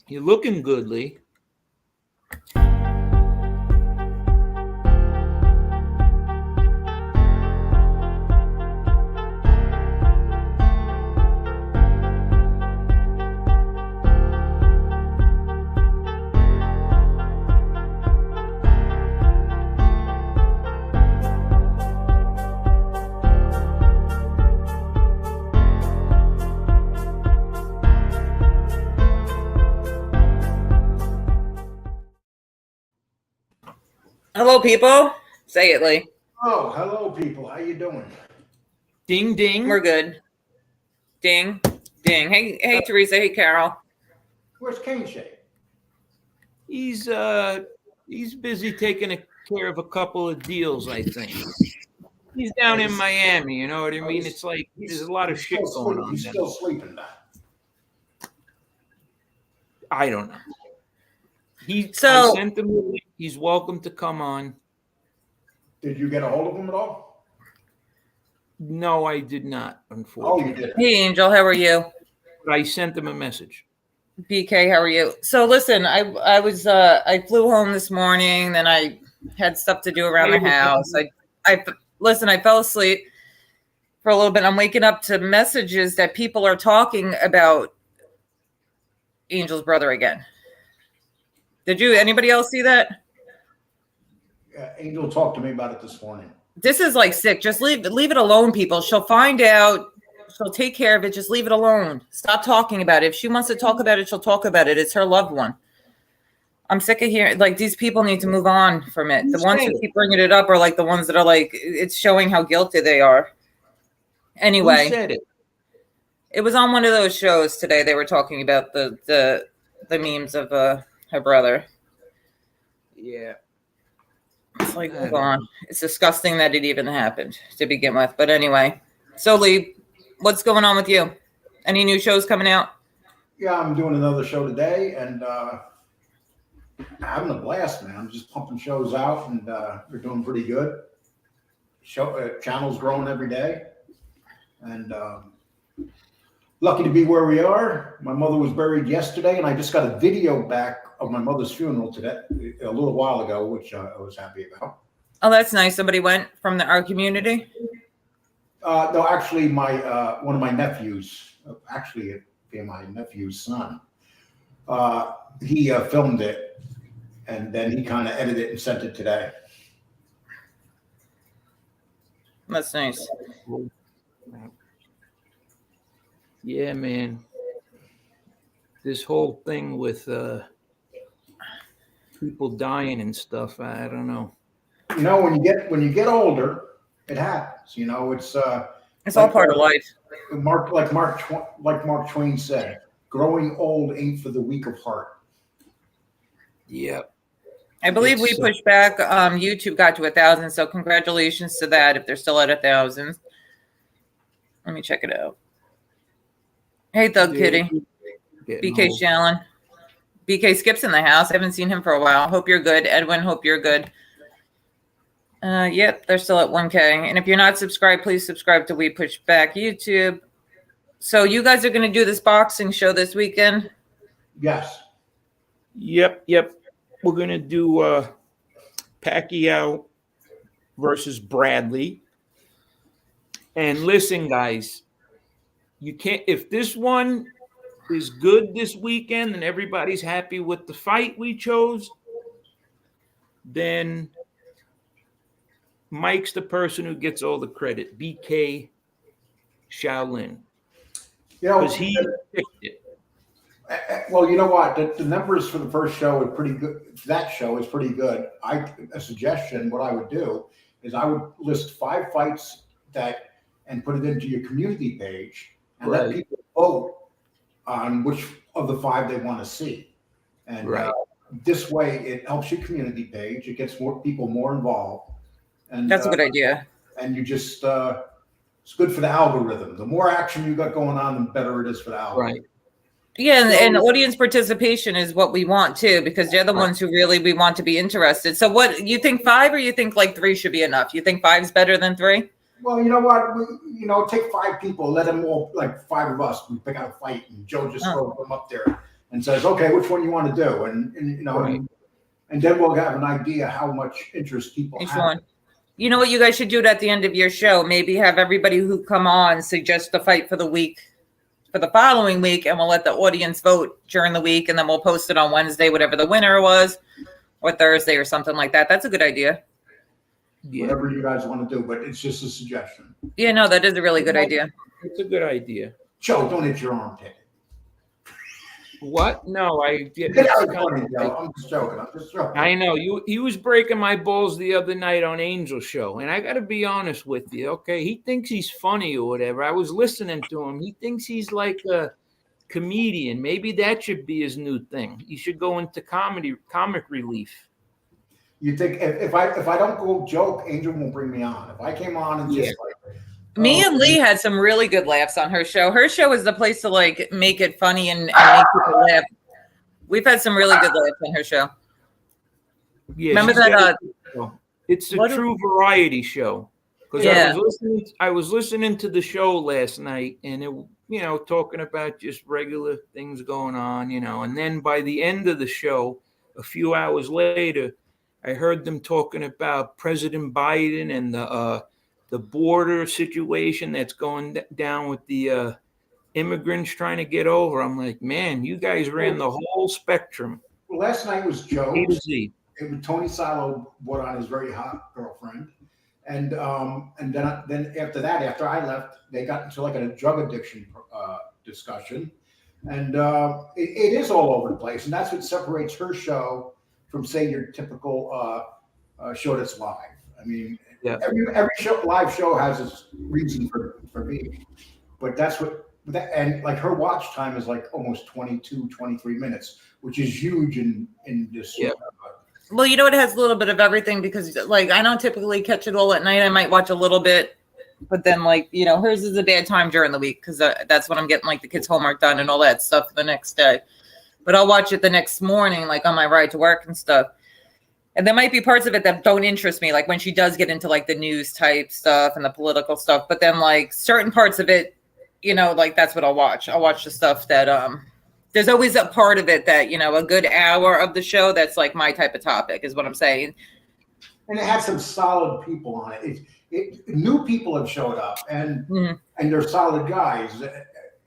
You're looking good, Lee. Hello, people. Say it, Lee. Oh, hello, people. How you doing? Ding, ding. We're good. Ding, ding. Hey, Teresa. Hey, Carol. Where's Cane Shake? He's busy taking care of a couple of deals, I think. He's down in Miami, you know what I mean? It's like there's a lot of shit going on. He's still sleeping now. I don't know. I sent him a link. He's welcome to come on. Did you get a hold of him at all? No, I did not, unfortunately. Oh, you did. Hey, Angel. How are you? But I sent him a message. BK, how are you? So listen, I flew home this morning, then I had stuff to do around the house. I fell asleep for a little bit. I'm waking up to messages that people are talking about Angel's brother again. Did anybody else see that? Angel talked to me about it this morning. This is like sick. Just leave it alone, people. She'll find out. She'll take care of it. Just leave it alone. Stop talking about it. If she wants to talk about it, she'll talk about it. It's her loved one. I'm sick of hearing, like, these people need to move on from it. The ones who keep bringing it up are like the ones that are like, it's showing how guilty they are. Anyway. Who said it? It was on one of those shows today. They were talking about the memes of her brother. Yeah. It's like, hold on. It's disgusting that it even happened to begin with. But anyway. So, Lee, what's going on with you? Any new shows coming out? Yeah, I'm doing another show today, and having a blast, man. I'm just pumping shows out, and we're doing pretty good. Channel's growing every day, and lucky to be where we are. My mother was buried yesterday, and I just got a video back of my mother's funeral today, a little while ago, which I was happy about. Oh, that's nice. Somebody went from our community? No, actually, one of my nephews, actually my nephew's son, he filmed it, and then he kind of edited it and sent it today. That's nice. Yeah, man. This whole thing with people dying and stuff, I don't know. You know, when you get older, it happens. You know, it's all part of life. Mark Twain said, "Growing old ain't for the weak of heart." Yep. I believe we pushed back. YouTube got to 1,000, so congratulations to that. If they're still at 1,000, let me check it out. Hey, Thug Kitty, BK Shallon, BK Skip's in the house. I haven't seen him for a while. Hope you're good, Edwin. Hope you're good. Yep, they're still at 1K. And if you're not subscribed, please subscribe to We Push Back YouTube. So you guys are going to do this boxing show this weekend? Yes. Yep. We're going to do Pacquiao versus Bradley. And listen, guys, you can't, if this one is good this weekend and everybody's happy with the fight we chose, then Mike's the person who gets all the credit. BK Shaolin. You know, because he picked it. Well, you know what? The numbers for the first show are pretty good. That show is pretty good. A suggestion, what I would do is I would list 5 fights and put it into your community page and let people vote on which of the 5 they want to see. And this way, it helps your community page. It gets more people more involved. And that's a good idea. And you just it's good for the algorithm. The more action you got going on, the better it is for the algorithm. Right. Yeah, and audience participation is what we want too, because they're the ones who really we want to be interested. So what, you think 5 or you think like 3 should be enough? You think 5's better than 3? Well, you know what? Take 5 people, let them all, like 5 of us, we pick out a fight and Joe just throws them up there and says, okay, which one you want to do? And you know, Right. and then we'll have an idea how much interest people Each have. one. You know what you guys should do at the end of your show? Maybe have everybody who come on suggest the fight for the week, for the following week, and we'll let the audience vote during the week, and then we'll post it on Wednesday, whatever the winner was, or Thursday or something like that. That's a good idea. Yeah. Whatever you guys want to do, but it's just a suggestion. Yeah, no, that is a really good idea. It's a good idea. Joe, don't hit your armpit. What? No, I did. I'm just joking. I'm just joking. I know he was breaking my balls the other night on Angel Show, and I got to be honest with you. Okay, he thinks he's funny or whatever. I was listening to him. He thinks he's like a comedian. Maybe that should be his new thing. He should go into comic relief. You think if I don't go joke, Angel won't bring me on. If I came on and just like Me and Lee had some really good laughs on her show. Her show is the place to like make it funny and make people laugh. We've had some really good laughs on her show. Yeah, Remember that? It's a true variety show. Because Yeah. I was listening to the show last night, and it, you know, talking about just regular things going on, you know, and then by the end of the show, a few hours later, I heard them talking about President Biden and the border situation that's going down with the immigrants trying to get over. I'm like, man, you guys ran the whole spectrum. Well, last night was Joe. A to Z. It was Tony Silo brought on his very hot girlfriend, and then after that, after I left, they got into like a drug addiction discussion, and it is all over the place, and that's what separates her show from, say, your typical show that's live. I mean, Yeah. every live show has its reason for being, but that's what. And like her watch time is like almost 22, 23 minutes, which is huge in this. Yeah. Well, you know, it has a little bit of everything because, like, I don't typically catch it all at night. I might watch a little bit, but then, like, you know, hers is a bad time during the week because that's when I'm getting, like, the kids' homework done and all that stuff the next day. But I'll watch it the next morning, like, on my ride to work and stuff. And there might be parts of it that don't interest me, like when she does get into, like, the news type stuff and the political stuff. But then, like, certain parts of it, you know, like, that's what I'll watch. I'll watch the stuff that there's always a part of it that, you know, a good hour of the show that's like my type of topic is what I'm saying. And it had some solid people on it. New people have showed up, and they're solid guys.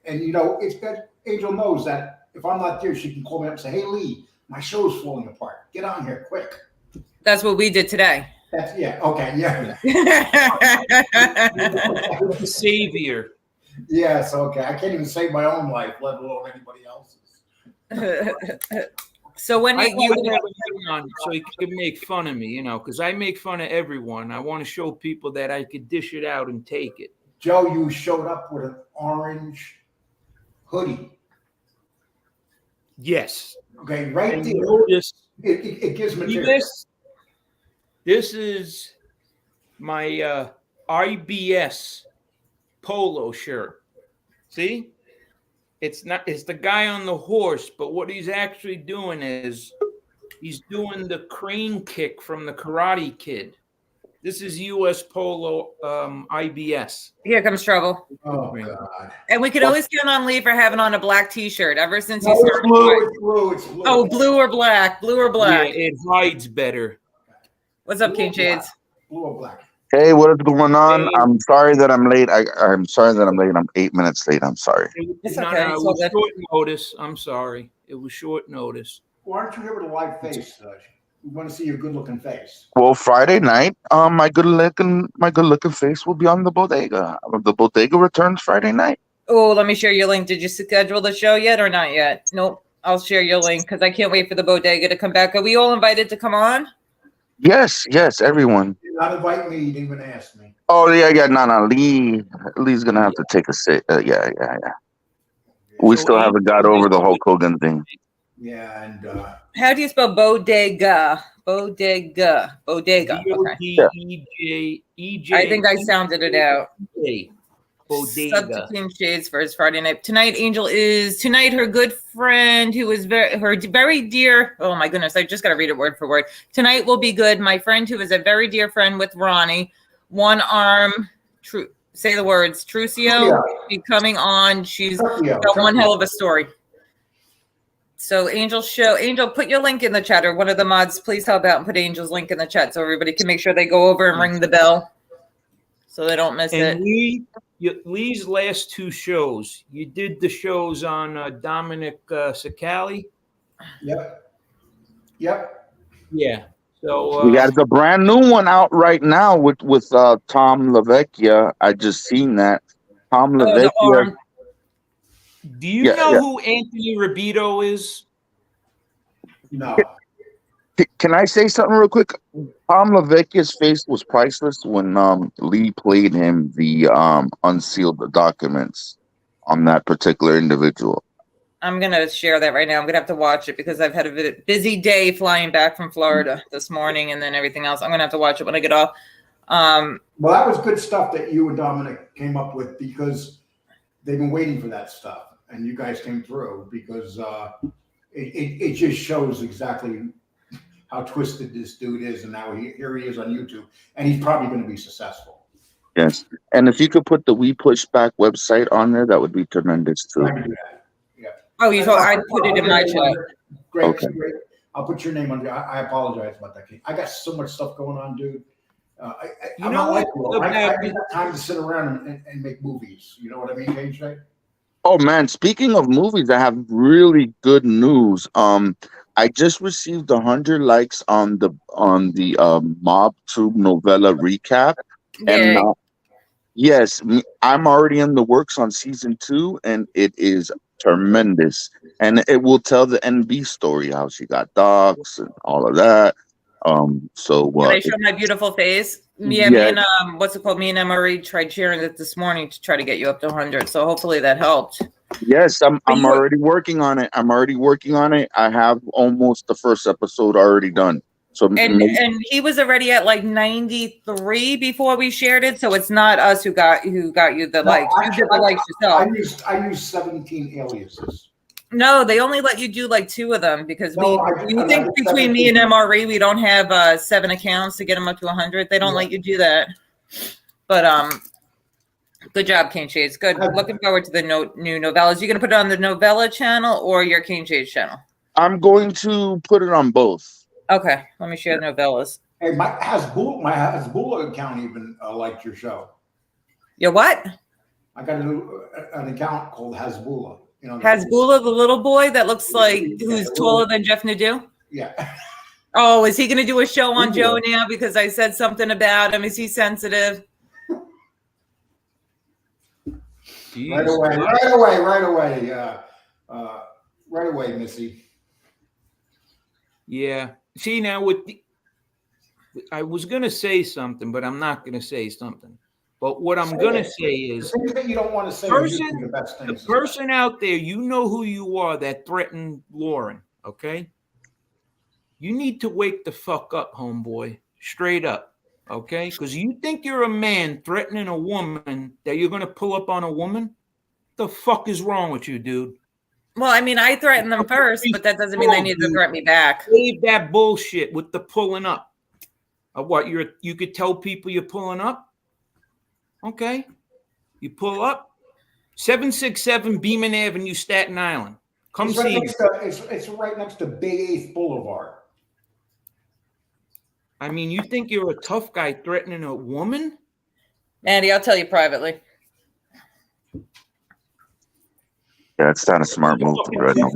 And you know, it's that Angel knows that if I'm not there, she can call me up and say, "Hey, Lee, my show's falling apart. Get on here quick." That's what we did today. That's okay, yeah. The savior. Yes, okay. I can't even save my own life, let alone anybody else's. So when I you want to have him on so he can make fun of me, you know, because I make fun of everyone. I want to show people that I could dish it out and take it. Joe, you showed up with an orange hoodie. Yes. Okay, right And there. notice, It gives material. This is my IBS polo shirt. See? It's the guy on the horse, but what he's actually doing is he's doing the crane kick from the Karate Kid. This is US Polo IBS. Here comes trouble. Oh God! And we could always count on Lee for having on a black T-shirt ever since he No, started. it's blue. It's blue. Oh, blue or black? Blue or black? Yeah, it hides better. What's up, Blue King or black. Shades? Blue or black. Hey, what is going on? Hey. I'm sorry that I'm late. I'm sorry that I'm late. I'm 8 minutes late. I'm sorry. It's No, okay. it It's all was good. short notice. I'm sorry. It was short notice. Why aren't you here with a live face? We want to see your good-looking face. Well, Friday night, my good looking face will be on the bodega. The bodega returns Friday night. Oh, let me share your link. Did you schedule the show yet or not yet? Nope. I'll share your link because I can't wait for the bodega to come back. Are we all invited to come on? Yes, everyone. You did not invite me. You didn't even ask me. Oh yeah. No. Lee's gonna have to take a sit. Yeah. We So still haven't got over the Hulk Hogan thing. Yeah, and How do you spell bodega? Bodega. Okay. BODEJEJ. I think I sounded it out. Sub to Bodega. King Shades for his Friday night. Tonight, Angel is her good friend who is very dear. Oh my goodness, I just got to read it word for word. Tonight will be good. My friend who is a very dear friend with Ronnie, one arm. Say the words. Trucio be coming on. She's got one hell of a story. So Angel, put your link in the chat, or one of the mods, please help out and put Angel's link in the chat so everybody can make sure they go over and ring the bell so they don't miss And it. Lee's last 2 shows, you did the shows on Dominic Sicali. Yep. Yeah. So We got the brand new one out right now with Tom LaVecchia. I just seen that. Tom Oh, the LaVecchia. arm. do you Yeah, know yeah. who Anthony Rabito is? No. Can I say something real quick? Tom LaVecchia's face was priceless when Lee played him the unsealed documents on that particular individual. I'm going to share that right now. I'm going to have to watch it because I've had a busy day flying back from Florida this morning and then everything else. I'm going to have to watch it when I get off. Well, that was good stuff that you and Dominic came up with because they've been waiting for that stuff. And you guys came through because it just shows exactly how twisted this dude is. And now here he is on YouTube. And he's probably going to be successful. Yes. And if you could put the We Push Back website on there, that would be tremendous too. I can do that. Yeah. Oh, I put it in my chat. Great, Okay. great. I'll put your name on there. I apologize about that. I got so much stuff going on, dude. I'm not like you. I don't have time to sit around and make movies. You know what I mean, KJ? Oh man, speaking of movies, I have really good news. I just received 100 likes on the Mob Tube novella recap, and Yay. yes, I'm already in the works on season 2, and it is tremendous. And it will tell the NB story, how she got docs and all of that. So Can I show my beautiful face? Yeah, me and what's it called? Me and Emery tried sharing it this morning to try to get you up to 100. So hopefully that helped. Yes, I'm already working on it. I have almost the first episode already done. So and he was already at like 93 before we shared it. So it's not us who got you the likes. You did the likes yourself. I used 17 aliases. No, they only let you do like 2 of them because we think between 17. me and MRE we don't have 7 accounts to get them up to 100. They don't let you do that. But good job, Cane Shades. Good. Looking forward to the new novellas. You gonna put it on the novella channel or your Cane Shades channel? I'm going to put it on both. Okay, let me share the novellas. Hey, my Hasbulla account even liked your show. Your what? I got an account called Hasbulla. You know, Hasbulla, the little boy that looks like who's taller than Jeff Nadeau? Yeah. Oh, is he going to do a show on Joe now because I said something about him? Is he sensitive? Right away, Missy. Yeah. See, now I was going to say something, but I'm not going to say something. But what I'm going to say is, things that you don't want to say. The person out there, you know who you are that threatened Lauren, okay? You need to wake the fuck up, homeboy, straight up, okay? Because you think you're a man threatening a woman that you're going to pull up on a woman? The fuck is wrong with you, dude? Well, I mean, I threatened them first, but that doesn't mean they need to threaten me back. Leave that bullshit with the pulling up. What you could tell people you're pulling up? Okay. You pull up. 767 Beeman Avenue, Staten Island. Come see me. It's right next to Bay 8th Boulevard. I mean, you think you're a tough guy threatening a woman? Andy, I'll tell you privately. Yeah, it's not a smart move to threaten.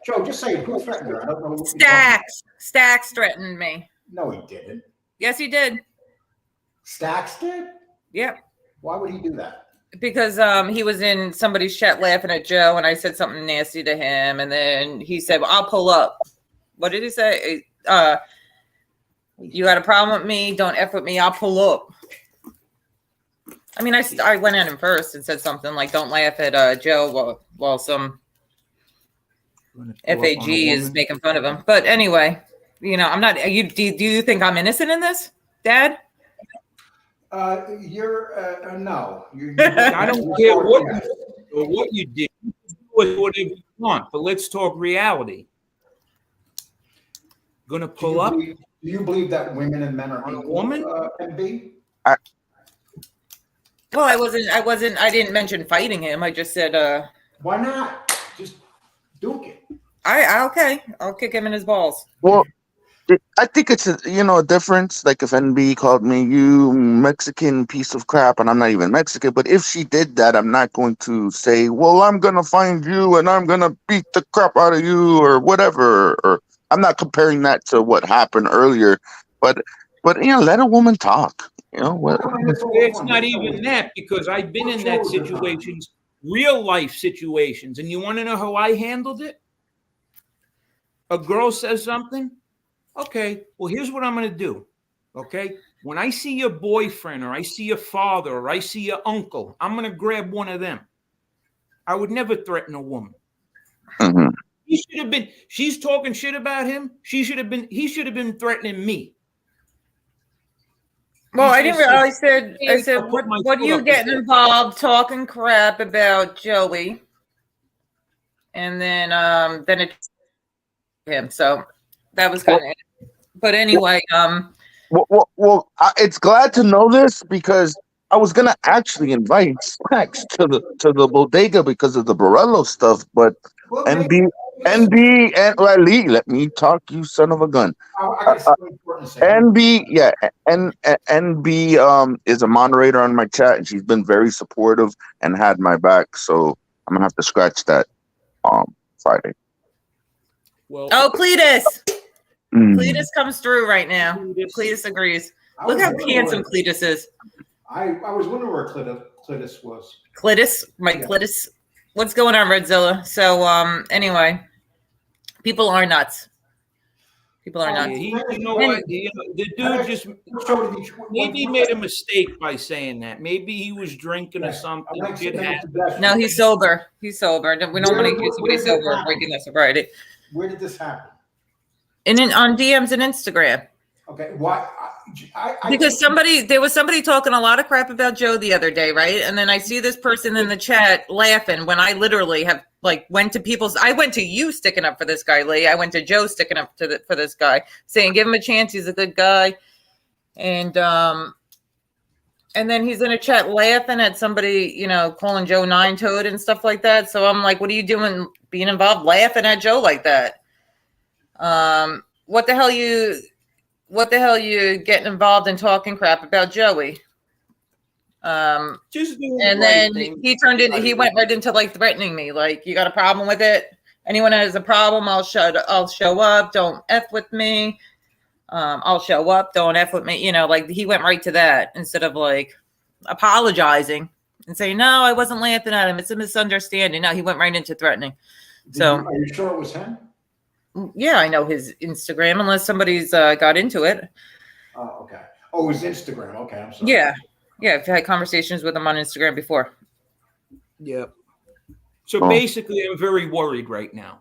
Joe, just say who threatened her. I don't know. Stacks threatened me. No, he didn't. Yes, he did. Stacks did? Yep. Why would he do that? Because he was in somebody's chat laughing at Joe, and I said something nasty to him, and then he said, "Well, I'll pull up." What did he say? You got a problem with me? Don't F with me. I'll pull up. I mean, I went at him first and said something like, "Don't laugh at Joe while some FAG is making fun of him." But anyway, you know, I'm not. Do you think I'm innocent in this, Dad? You're no. I don't care what you did. You can do whatever you want, but let's talk reality. Gonna pull up. Do you believe that women and men are equal? Woman? MB? Well, I didn't mention fighting him. I just said, why not? Just Duke it. Okay. I'll kick him in his balls. Well, I think it's a difference. Like if NB called me you Mexican piece of crap, and I'm not even Mexican. But if she did that, I'm not going to say, "Well, I'm gonna find you and I'm gonna beat the crap out of you" or whatever. Or I'm not comparing that to what happened earlier. But let a woman talk. What? It's not even that, because I've been in that situations, real life situations, and you want to know how I handled it? A girl says something. Okay, well, here's what I'm going to do. Okay, when I see your boyfriend or I see your father or I see your uncle, I'm going to grab one of them. I would never threaten a woman. Mm-hmm. He should have been. She's talking shit about him. He should have been threatening me. Well, I didn't. I said, what are you getting involved talking crap about Joey? And then it's him. So that was kind of it. But anyway, Well, it's glad to know this, because I was gonna actually invite Snacks to the bodega because of the Borello stuff, but NB and Lee, let me talk, you son of a gun. NB, yeah, NB is a moderator on my chat, and she's been very supportive and had my back. So I'm gonna have to scratch that Friday. Well, Cletus. Cletus comes through right now. Cletus agrees. Look how handsome Cletus is. I was wondering where Cletus was. Cletus, Cletus. What's going on, Redzilla? So anyway, people are nuts. People are nuts. You know what? The dude just maybe made a mistake by saying that. Maybe he was drinking or something. No, he's sober. He's sober. We don't want to accuse somebody sober of breaking their sobriety. Where did this happen? On DMs and Instagram. Okay, why? Because there was somebody talking a lot of crap about Joe the other day, right? And then I see this person in the chat laughing when I literally have went to you sticking up for this guy, Lee. I went to Joe sticking up for this guy, saying give him a chance, he's a good guy, and then he's in a chat laughing at somebody, calling Joe Nine Toed and stuff like that. So I'm like, what are you doing, being involved, laughing at Joe like that? What the hell you getting involved in talking crap about Joey? And then he went right into threatening me. Like, you got a problem with it? Anyone that has a problem, I'll show up. Don't F with me. I'll show up. Don't F with me. He went right to that instead of apologizing and saying, no, I wasn't laughing at him. It's a misunderstanding. No, he went right into threatening. Are you sure it was him? Yeah, I know his Instagram, unless somebody's got into it. Oh, okay. Oh, his Instagram. Okay, I'm sorry. Yeah, I've had conversations with him on Instagram before. Yeah. So basically, I'm very worried right now.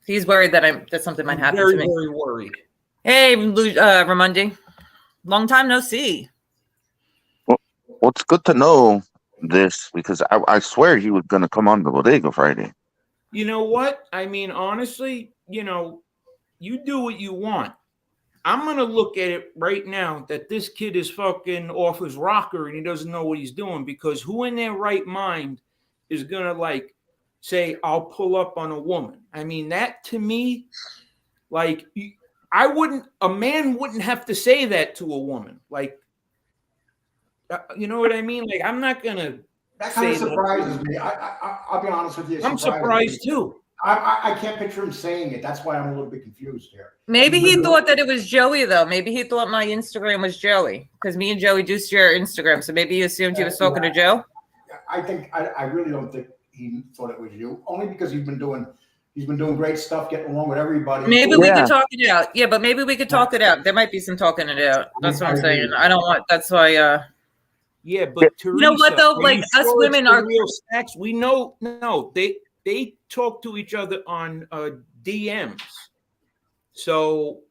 He's worried that something might happen to me. Very worried. Hey, Ramundi. Long time no see. Well, it's good to know this, because I swear he was going to come on the bodega Friday. You know what? I mean, honestly, you do what you want. I'm going to look at it right now that this kid is fucking off his rocker and he doesn't know what he's doing, because who in their right mind is going to say, I'll pull up on a woman? I mean, that to me, a man wouldn't have to say that to a woman. You know what I mean? I'm not going to. That kind of surprises me. I'll be honest with you. I'm surprised too. I can't picture him saying it. That's why I'm a little bit confused here. Maybe he thought that it was Joey, though. Maybe he thought my Instagram was Joey, because me and Joey do share Instagram. So maybe he assumed he was talking to Joe. I really don't think he thought it was you, only because he's been doing great stuff, getting along with everybody. Maybe we could talk it out. Yeah, but maybe we could talk it out. There might be some talking it out. That's what I'm saying. I don't want. That's why. Yeah, but Teresa, you know what though? Us women are real snacks. We know. No, they talk to each other on DMs, so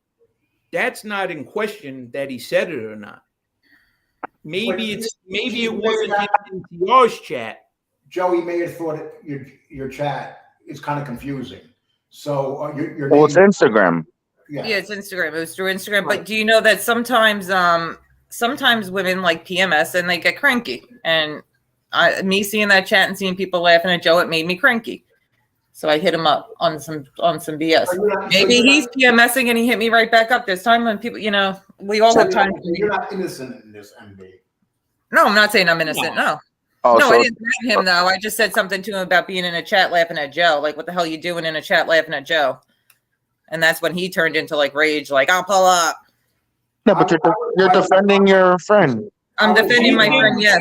that's not in question that he said it or not. Maybe it wasn't in yours chat. Joey may have thought your chat is kind of confusing. So your well, it's Instagram. Yeah, it's Instagram. It was through Instagram. Right. But do you know that sometimes women like PMS and they get cranky, and me seeing that chat and seeing people laughing at Joe, it made me cranky. So I hit him up on some BS. So you're not- Maybe he's PMSing and he hit me right back up. There's time when people, we all have time. You're not innocent in this, MB. No, I'm not saying I'm innocent. No. Oh, No, so I didn't threaten him though. I just said something to him about being in a chat laughing at Joe. Like, what the hell are you doing in a chat laughing at Joe? And that's when he turned into like rage, like, I'll pull up. no, but you're defending your friend. I'm defending my friend, yes.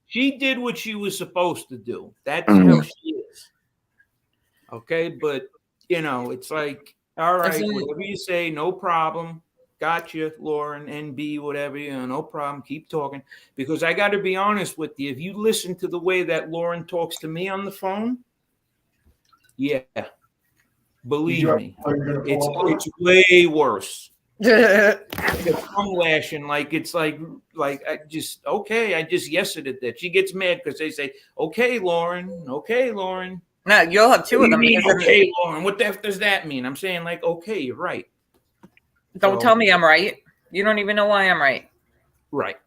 She did what she was supposed to do. That's Mhm. how she is. Okay, but it's like, all right, whatever you say, no problem. Gotcha, Lauren, NB, whatever, no problem. Keep talking. Because I got to be honest with you. If you listen to the way that Lauren talks to me on the phone, yeah, believe me, it's way worse. I'm lashing like it's like I just yesed at that. She gets mad because they say, okay, Lauren. No, you'll have two of them. Okay, Lauren, what the F does that mean? I'm saying like, okay, you're right. Don't tell me I'm right. You don't even know why I'm right. Right.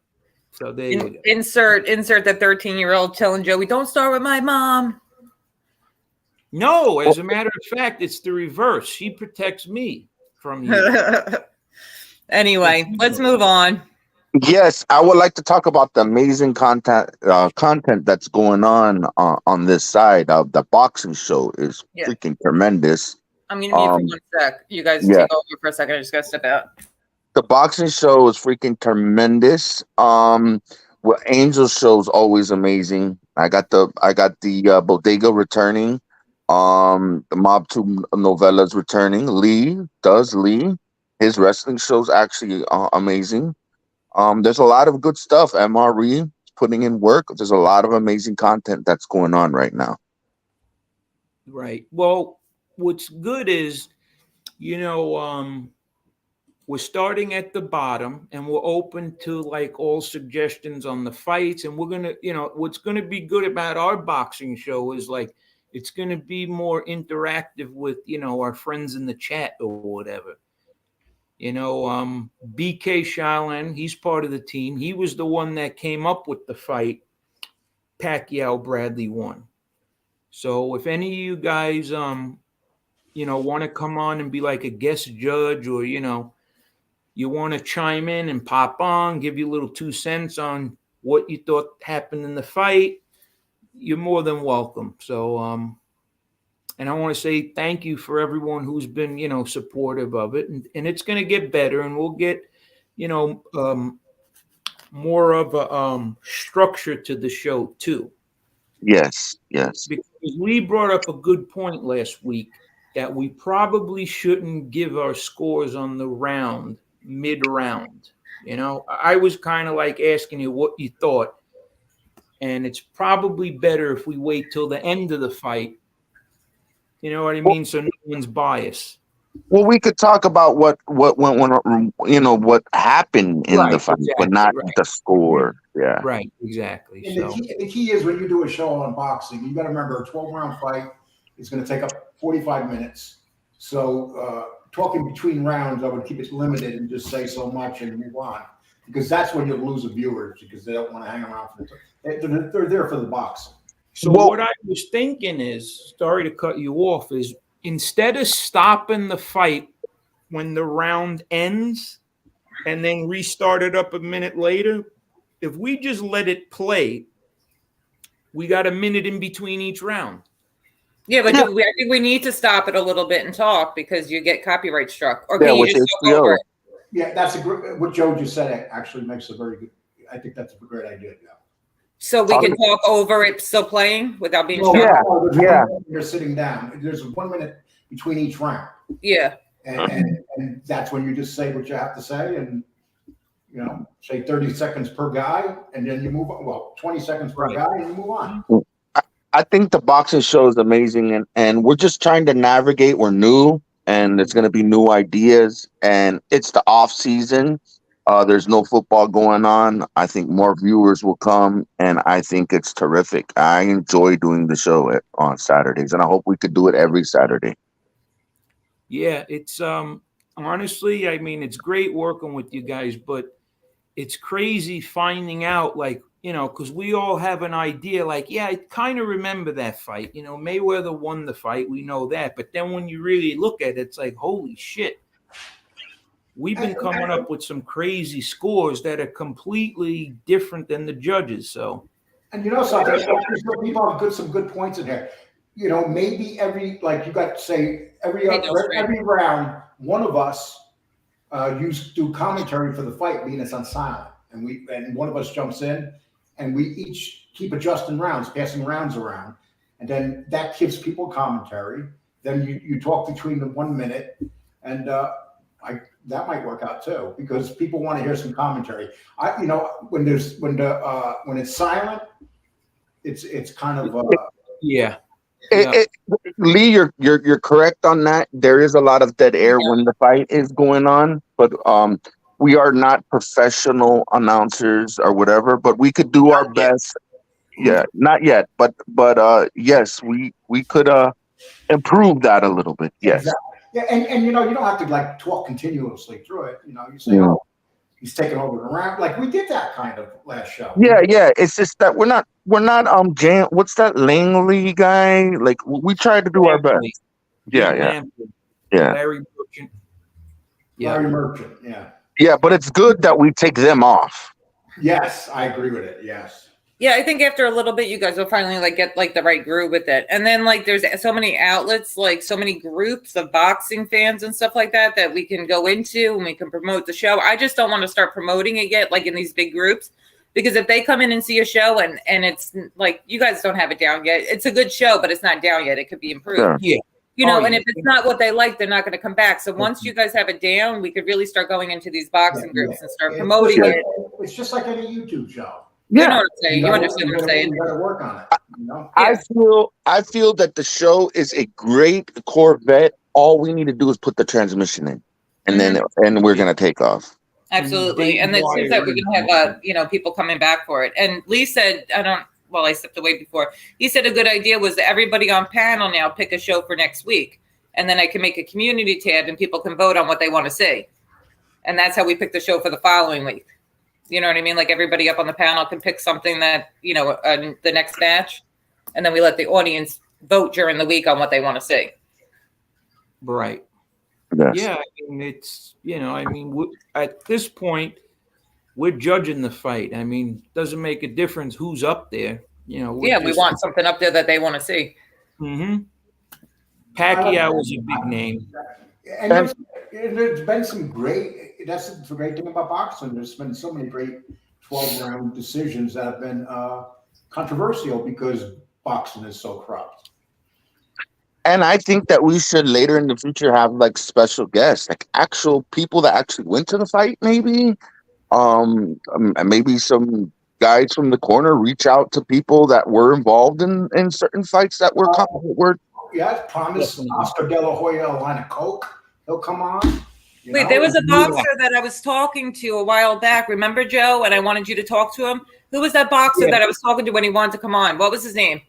So there you go. Insert the 13-year-old telling Joey, don't start with my mom. No, as a matter of fact, it's the reverse. She protects me from you. Anyway, let's move on. Yes, I would like to talk about the amazing content that's going on this side of the boxing show is freaking tremendous. I'm gonna mute for 1 sec. You guys take over for a second. I just gotta step out. The boxing show is freaking tremendous. Well, Angel's show is always amazing. I got the Bodega returning. The Mob 2 novella's returning. Lee. His wrestling show's actually amazing. There's a lot of good stuff. MRE is putting in work. There's a lot of amazing content that's going on right now. Right. Well, what's good is, we're starting at the bottom and we're open to like all suggestions on the fights. And we're going to, what's going to be good about our boxing show is like, it's going to be more interactive with, our friends in the chat or whatever. BK Shaolin, he's part of the team. He was the one that came up with the fight. Pacquiao Bradley won. So if any of you guys, want to come on and be like a guest judge, or, you want to chime in and pop on, give you a little 2 cents on what you thought happened in the fight, you're more than welcome. So, and I want to say thank you for everyone who's been, supportive of it. And it's going to get better, and we'll get, more of a structure to the show too. Yes. Because we brought up a good point last week that we probably shouldn't give our scores on the mid-round. I was kind of like asking you what you thought. And it's probably better if we wait till the end of the fight. You know what I mean? So no one's biased. Well, we could talk about what happened in the fight, but not the score. Yeah. Right. Exactly. And so the key is when you do a show on boxing, you got to remember a 12-round fight is going to take up 45 minutes. So talking between rounds, I would keep it limited and just say so much and move on, because that's when you'll lose the viewers because they don't want to hang around for they're there for the boxing. So what I was thinking is, sorry to cut you off, is instead of stopping the fight when the round ends and then restart it up a minute later, if we just let it play, we got a minute in between each round. Yeah, but I think we need to stop it a little bit and talk because you get copyright struck. Or can you just talk over it? Yeah, that's what Joe just said actually makes a very good. I think that's a great idea. Yeah. So we can talk over it still playing without being struck? Yeah. You're sitting down. There's 1 minute between each round. Yeah. And that's when you just say what you have to say and, say 30 seconds per guy, and then you move on. Well, 20 seconds per guy, and you move on. I think the boxing show is amazing, and we're just trying to navigate. We're new, and it's going to be new ideas, and it's the off season. There's no football going on. I think more viewers will come, and I think it's terrific. I enjoy doing the show on Saturdays, and I hope we could do it every Saturday. Yeah, it's honestly, I mean, it's great working with you guys, but it's crazy finding out, like, because we all have an idea, like, yeah, I kind of remember that fight. Mayweather won the fight. We know that. But then when you really look at it, it's like, holy shit. We've been coming up with some crazy scores that are completely different than the judges. So, and something, people have some good points in here. Maybe every, like you got to say, every round, one of us do commentary for the fight, being it's on silent, and one of us jumps in, and we each keep adjusting rounds, passing rounds around, and then that gives people commentary. Then you talk between the 1 minute, and that might work out too, because people want to hear some commentary. When it's silent, it's kind of yeah. Lee, you're correct on that. There is a lot of dead air when the fight is going on, but we are not professional announcers or whatever. But we could do our best. Yeah, not yet, but yes, we could improve that a little bit. Yes. Exactly. Yeah, and you don't have to like talk continuously through it. You say, oh, he's taking over the round, like we did that kind of last show. Yeah. It's just that we're not what's that Langley guy? Like we try to do our best. Yeah. Larry Merchant. Larry Merchant, yeah. Yeah, but it's good that we take them off. Yes, I agree with it. Yes. Yeah, I think after a little bit, you guys will finally get the right groove with it. And then there's so many outlets, so many groups of boxing fans and stuff like that we can go into and we can promote the show. I just don't want to start promoting it yet, in these big groups, because if they come in and see a show and it's you guys don't have it down yet, it's a good show, but it's not down yet. It could be improved. Sure. Yeah. And if it's not what they like, they're not going to come back. So once you guys have it down, we could really start going into these boxing groups and start promoting it. It's just like any YouTube show. Yeah. You know what I'm saying? You understand what I'm saying? You got to work on it. I feel that the show is a great Corvette. All we need to do is put the transmission in, and then we're gonna take off. Absolutely. And it seems that we're gonna have people coming back for it. And Lee said, I stepped away before. He said a good idea was that everybody on panel now pick a show for next week, and then I can make a community tab and people can vote on what they want to see, and that's how we pick the show for the following week. You know what I mean? Everybody up on the panel can pick something that, the next match. And then we let the audience vote during the week on what they want to see. Right. Yes. Yeah. It's, at this point, we're judging the fight. Doesn't make a difference who's up there. We want something up there that they want to see. Mm-hmm. Pacquiao was a big name. And there's been some great, that's the great thing about boxing. There's been so many great 12-round decisions that have been controversial because boxing is so corrupt. And I think that we should later in the future have special guests, actual people that actually went to the fight, maybe. Maybe some guys from the corner reach out to people that were involved in certain fights that were Yeah, promise Oscar De La Hoya a line of coke. He'll come on. Wait, there was a boxer that I was talking to a while back. Remember, Joe? And I wanted you to talk to him. Who was that boxer that I was talking to when he wanted to come on? What was his name?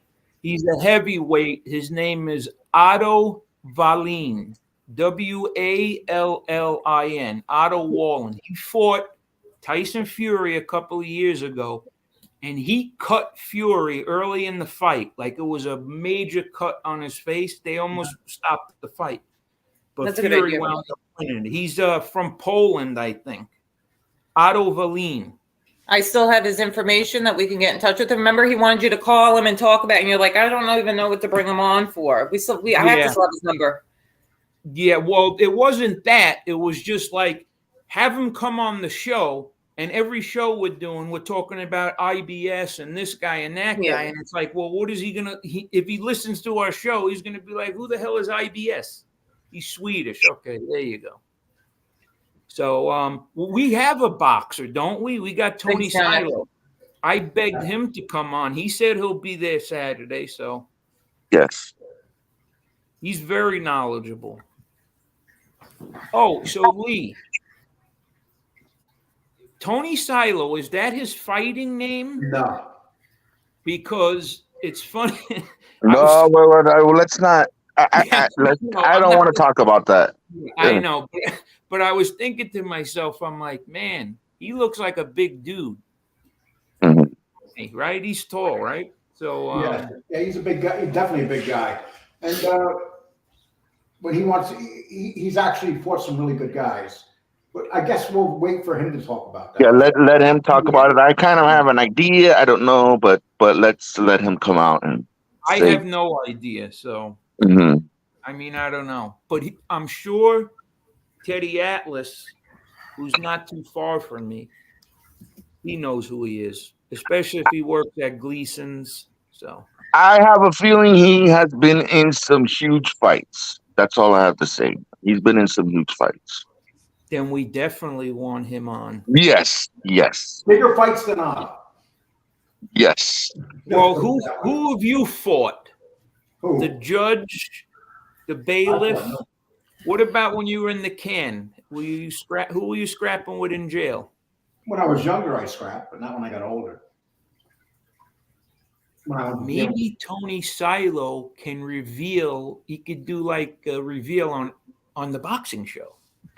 He's a heavyweight. His name is Otto Wallin. Wallin. Otto Wallin. He fought Tyson Fury a couple of years ago, and he cut Fury early in the fight. It was a major cut on his face. They almost stopped the fight. But Fury wound up winning. He's from Poland, I think. Otto Wallin. I still have his information that we can get in touch with him. Remember, he wanted you to call him and talk about it, and you're like, I don't even know what to bring him on for. I have to still have his number. Yeah, well, it wasn't that. It was just have him come on the show, and every show we're talking about IBS and this guy and that guy, and it's well, what is he gonna? If he listens to our show, he's gonna be like, who the hell is IBS? He's Swedish. Okay, there you go. So we have a boxer, don't we? We got Tony Silo. I begged him to come on. He said he'll be there Saturday. So yes, he's very knowledgeable. Oh, so Lee, Tony Silo, is that his fighting name? No, because it's funny. Let's not. I don't want to talk about that. I know, but I was thinking to myself, I'm like, man, he looks like a big dude, Mhm. right? He's tall, right? So Yeah, he's a big guy. He's definitely a big guy, and but he's actually fought some really good guys. But I guess we'll wait for him to talk about Yeah, that. let him talk yeah, about it. I kind of have an idea. I don't know, but let's let him come out and I say. have no idea. So Mhm. I mean, I don't know, but I'm sure Teddy Atlas, who's not too far from me, he knows who he is, especially if he works at Gleason's. So I have a feeling he has been in some huge fights. That's all I have to say. He's been in some huge fights. then we definitely want him on. Yes, yes, Bigger fights than Otto. yes. Well, who have you fought? The Who? judge, the bailiff. What about when you were in the can? Were you Who were you scrapping with in jail? When I was younger, I scrapped, but not when I got older. When I was young. Maybe Tony Silo can reveal. He could do like a reveal on the boxing show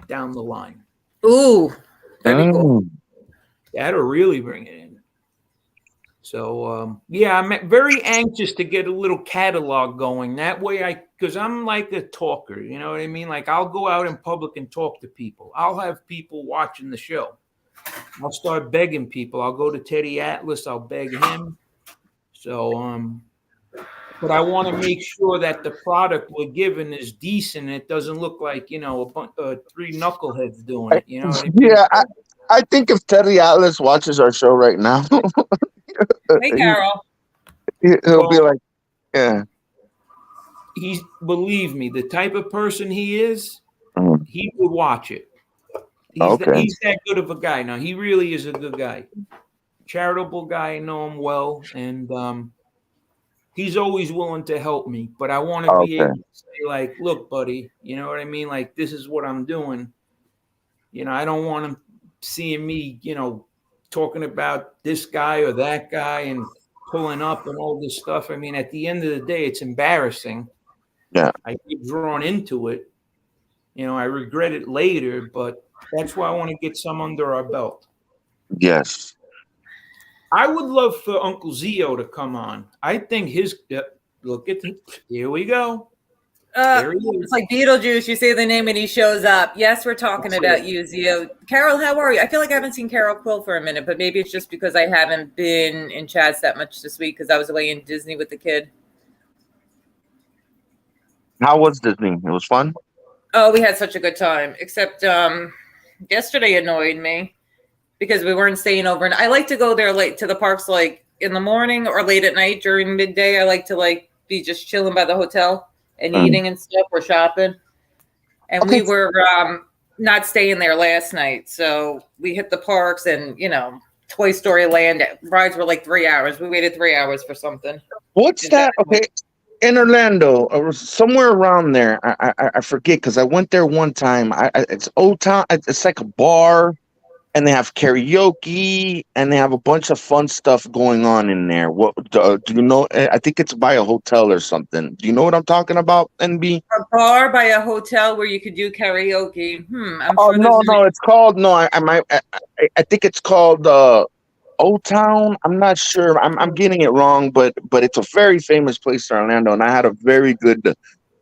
down the line. Ooh, that'd be cool. Mm, That'll really bring it in. So yeah, I'm very anxious to get a little catalog going. That way, because I'm like a talker, you know what I mean. Like I'll go out in public and talk to people. I'll have people watching the show. I'll start begging people. I'll go to Teddy Atlas. I'll beg him. So but I want to make sure that the product we're given is decent. It doesn't look like a bunch three knuckleheads doing it. You know what I mean? yeah, I think if Teddy Atlas watches our show right now, Hey, Carol. he'll be Well, like, yeah. believe me, the type of person he is, Mm, he would watch it. okay. He's that good of a guy. Now he really is a good guy, charitable guy. I know him well, and he's always willing to help me. But I want to be Okay. able to say, like, look, buddy, you know what I mean? Like, this is what I'm doing. I don't want him seeing me, talking about this guy or that guy and pulling up and all this stuff. I mean, at the end of the day, it's embarrassing. Yeah. I get drawn into it. I regret it later, but that's why I want to get some under our belt. Yes. I would love for Uncle Zio to come on. I think look at here we go. There he is. It's like Beetlejuice. You say the name and he shows up. Yes, we're talking That's about it. you, Zio. Carol, how are you? I feel like I haven't seen Carol Quill for a minute, but maybe it's just because I haven't been in chats that much this week because I was away in Disney with the kid. How was Disney? It was fun. Oh, we had such a good time. Except yesterday annoyed me because we weren't staying over. And I like to go there late to the parks like in the morning or late at night during midday. I like to be just chilling by the hotel and eating and stuff or shopping. And Okay. we were not staying there last night. So we hit the parks and, Toy Story Land rides were like 3 hours. We waited 3 hours for something. What's that? Okay. In Orlando, or somewhere around there, I forget because I went there one time. It's Old Town. It's like a bar, and they have karaoke, and they have a bunch of fun stuff going on in there. What do you know? I think it's by a hotel or something. Do you know what I'm talking about, NB? A bar by a hotel where you could do karaoke. I'm Oh sure no, it's called I think it's called Old Town. I'm not sure. I'm getting it wrong, but it's a very famous place in Orlando, and I had a very good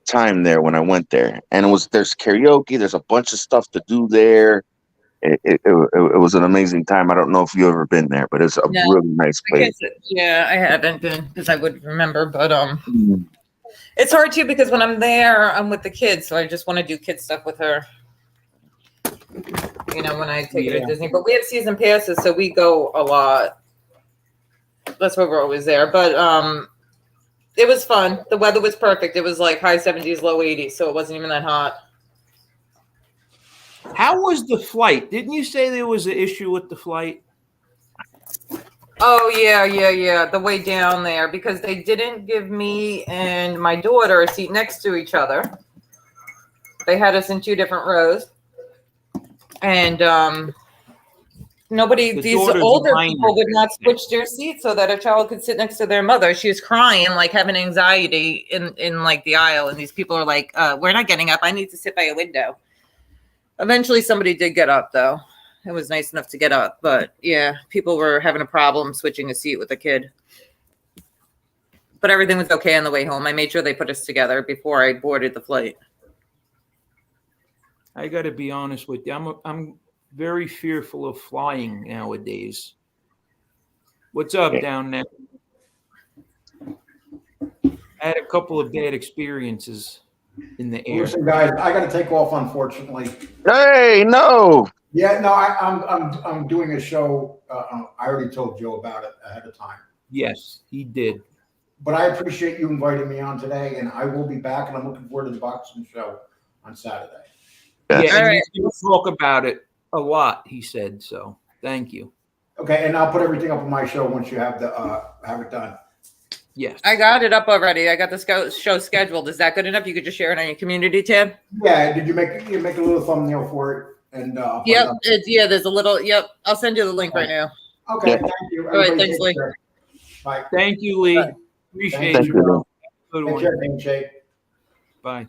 time there when I went there. And there's karaoke. There's a bunch of stuff to do there. It was an amazing time. I don't know if you've ever been there, but it's a really nice place. Yeah, I haven't been because I would remember, but it's hard too because when I'm there, I'm with the kids, so I just want to do kid stuff with her. When I take her to Disney, but we have season passes, so we go a lot. That's why we're always there. But it was fun. The weather was perfect. It was like high 70s, low 80s, so it wasn't even that hot. How was the flight? Didn't you say there was an issue with the flight? Oh, yeah. The way down there, because they didn't give me and my daughter a seat next to each other. They had us in two different rows. And these older people would not switch their seats so that a child could sit next to their mother. She was crying, like having anxiety in like the aisle. And these people are like, we're not getting up. I need to sit by a window. Eventually somebody did get up though. it was nice enough to get up. But yeah, people were having a problem switching a seat with a kid. But everything was okay on the way home. I made sure they put us together before I boarded the flight. I got to be honest with you. I'm very fearful of flying nowadays. What's up down there? I had a couple of bad experiences in the air. Listen, guys, I got to take off, unfortunately. Hey, no. Yeah, no, I'm doing a show. I already told Joe about it ahead of time. Yes, he did. But I appreciate you inviting me on today, and I will be back, and I'm looking forward to the boxing show on Saturday. Yeah, Yes. and All he's going to talk about it a lot, he said. So thank you. Okay, and I'll put everything up on my show once you have it done. Yes. I got it up already. I got the show scheduled. Is that good enough? You could just share it on your community tab. Yeah, did you make a little thumbnail for it? And I'll put it Yep. up. There's a little. Yep. I'll send you the link right now. Okay, Yeah. thank you. All right, Everybody thanks, take Lee. care. Bye. Thank you, Lee. Bye. Appreciate Thank you, you. bro. Good Take one. care, Name Shake. Bye.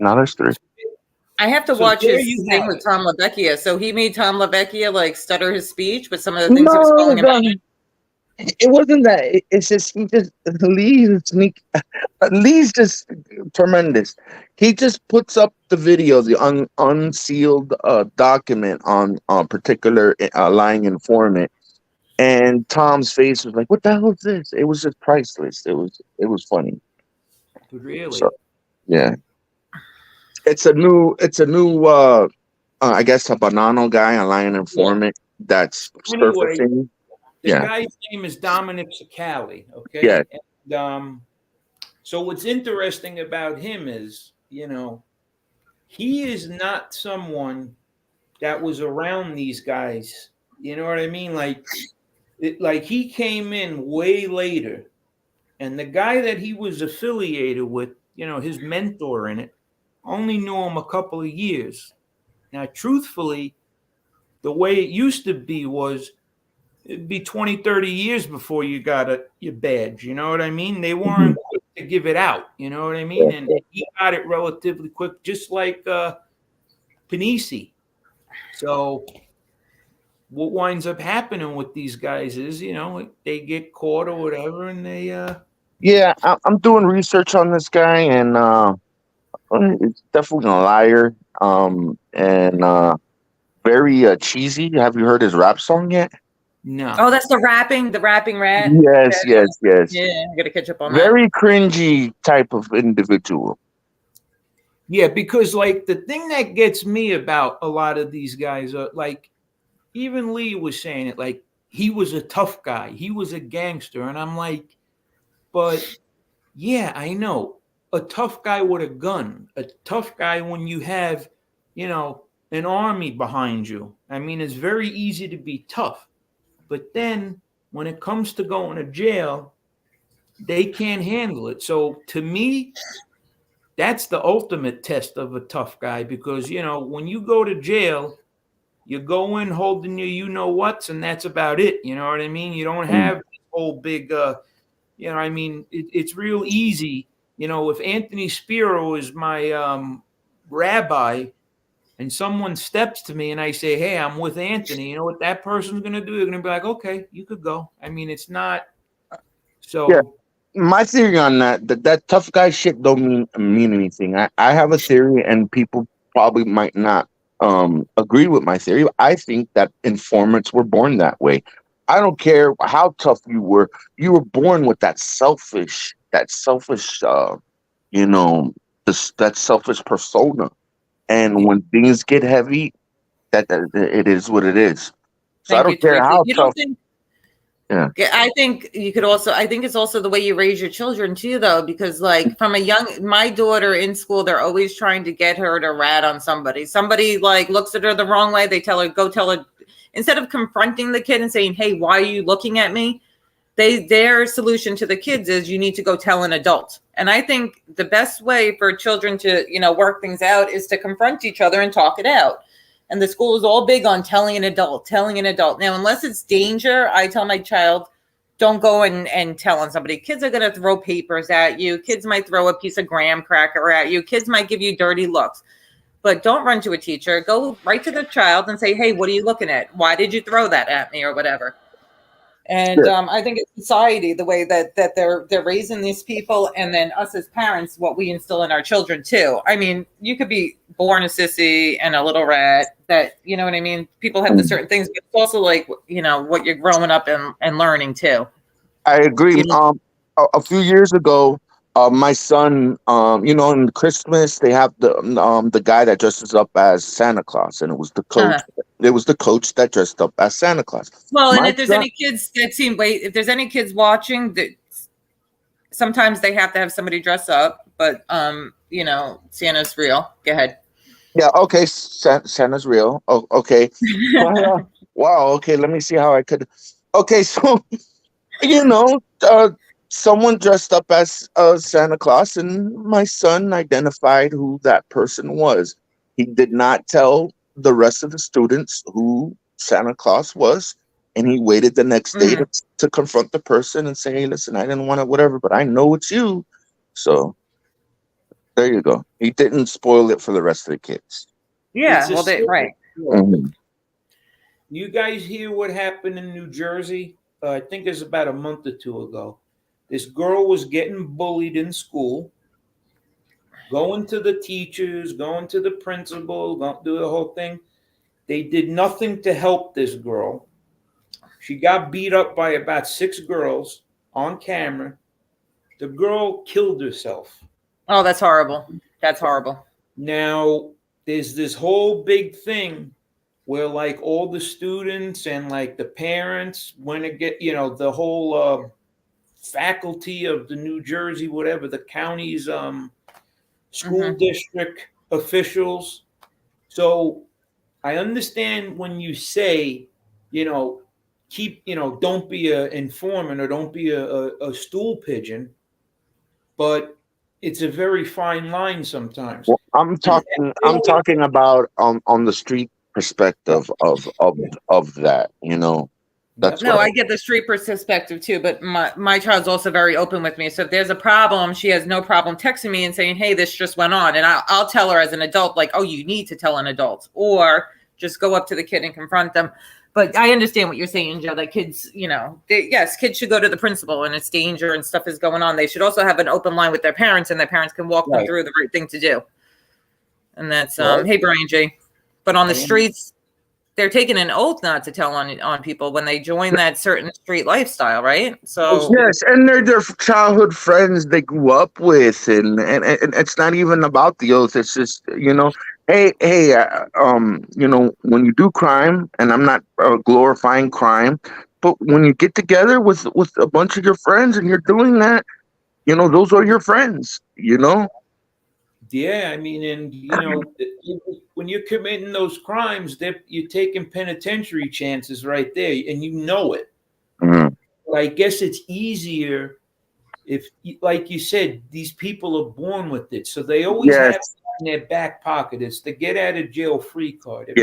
Now there's three. I have to So watch there his you thing have with it. Tom LaVecchia. So he made Tom LaVecchia like stutter his speech, but some of the things he was No, calling him out. it wasn't that. It's just Lee's just tremendous. He just puts up the video, the unsealed document on a particular lying informant, and Tom's face was like, "What the hell is this?" It was just priceless. It was funny. Really? So yeah, it's a new I guess a Bonanno guy, a lying informant that's Anyway, surfacing. the Yeah. guy's name is Dominic Sicali. Okay. Yeah. And so what's interesting about him is, he is not someone that was around these guys. You know what I mean? Like he came in way later, and the guy that he was affiliated with, his mentor in it, only knew him a couple of years. Now, truthfully, the way it used to be was it'd be 20, 30 years before you got your badge. You know what I mean? They weren't quick to give it out. You know what I mean? And he got it relatively quick, just like Panisi. So what winds up happening with these guys is, they get caught or whatever, and they Yeah, I'm doing research on this guy, and it's definitely a liar. And very cheesy. Have you heard his rap song yet? no. Oh, that's the rapping rat. Yes, yes, yes. Yeah, I gotta catch up on that. Very cringy type of individual. Yeah, because like the thing that gets me about a lot of these guys are like, even Lee was saying it, like he was a tough guy, he was a gangster, and I'm like, but yeah, I know a tough guy with a gun, a tough guy when you have, an army behind you. I mean, it's very easy to be tough, but then when it comes to going to jail, they can't handle it. So to me, that's the ultimate test of a tough guy, because when you go to jail, you go in holding your whats, and that's about it. You know what I mean? You don't have this whole big I mean, it's real easy. If Anthony Spiro is my rabbi and someone steps to me and I say, "Hey, I'm with Anthony," you know what that person's going to do? They're going to be like, "Okay, you could go." I mean, it's not so. Yeah. My theory on that tough guy shit don't mean anything. I have a theory, and people probably might not agree with my theory. I think that informants were born that way. I don't care how tough you were born with that selfish that selfish persona. And Yeah. when things get heavy, that it is what it is. So I Thank you, don't care Tracy. how You tough. don't think? Yeah. I think you could also. I think it's also the way you raise your children too, though, because like from my daughter in school, they're always trying to get her to rat on somebody. Somebody like looks at her the wrong way, they tell her, "Go tell her." Instead of confronting the kid and saying, "Hey, why are you looking at me?" Their solution to the kids is you need to go tell an adult. And I think the best way for children to, work things out is to confront each other and talk it out. And the school is all big on telling an adult. Now, unless it's danger, I tell my child, don't go and tell on somebody. Kids are going to throw papers at you. Kids might throw a piece of graham cracker at you. Kids might give you dirty looks. but don't run to a teacher. Go right to the child and say, hey, what are you looking at? Why did you throw that at me or whatever? And I think it's society, the way that they're raising these people, and then us as parents, what we instill in our children too. I mean, you could be born a sissy and a little rat. That, you know what I mean? People have the certain things, but it's also like, you know, what you're growing up and learning too. I agree. You know? A few years ago, my son, in Christmas they have the guy that dresses up as Santa Claus, and it was the coach. It was the coach that dressed up as Santa Claus. Well, and My if there's son- any kids that if there's any kids watching, that sometimes they have to have somebody dress up, but Santa's real. Go ahead. Yeah, okay, Santa's real. Oh, okay. Wow, okay, let me see how I could. Okay, so you know, someone dressed up as Santa Claus, and my son identified who that person was. He did not tell the rest of the students who Santa Claus was, and he waited the next day to confront the person and say, "Hey, listen, I didn't want to, whatever, but I know it's you." So there you go. He didn't spoil it for the rest of the kids. Yeah, well, right. Mhm. You guys hear what happened in New Jersey? I think it was about a month or two ago. This girl was getting bullied in school, going to the teachers, going to the principal, going to do the whole thing. They did nothing to help this girl. She got beat up by about 6 girls on camera. The girl killed herself. Oh, that's horrible. That's horrible. Now, there's this whole big thing where like all the students and like the parents when it get, the whole faculty of the New Jersey, whatever, the county's school district officials. So I understand when you say, don't be an informant or don't be a stool pigeon, but it's a very fine line sometimes. Well, I'm talking about on the street perspective of that. That's No, what I get the street perspective too, but my child's also very open with me. So if there's a problem, she has no problem texting me and saying, hey, this just went on. And I'll tell her as an adult, like, oh, you need to tell an adult, or just go up to the kid and confront them. But I understand what you're saying, Joe, that kids, yes, kids should go to the principal and it's danger and stuff is going on. They should also have an open line with their parents, and their parents can walk them through the right thing to do. And that's, hey, Brian J. But on the streets, they're taking an oath not to tell on people when they join that certain street lifestyle, right? So yes, and they're their childhood friends they grew up with, and it's not even about the oath. It's just hey, when you do crime, and I'm not glorifying crime, but when you get together with a bunch of your friends and you're doing that, those are your friends. Yeah, I mean, and when you're committing those crimes, you're taking penitentiary chances right there, and you know it. Mhm. But I guess it's easier if, like you said, these people are born with it, so they always have it in their back pocket. It's the get out of jail free card. It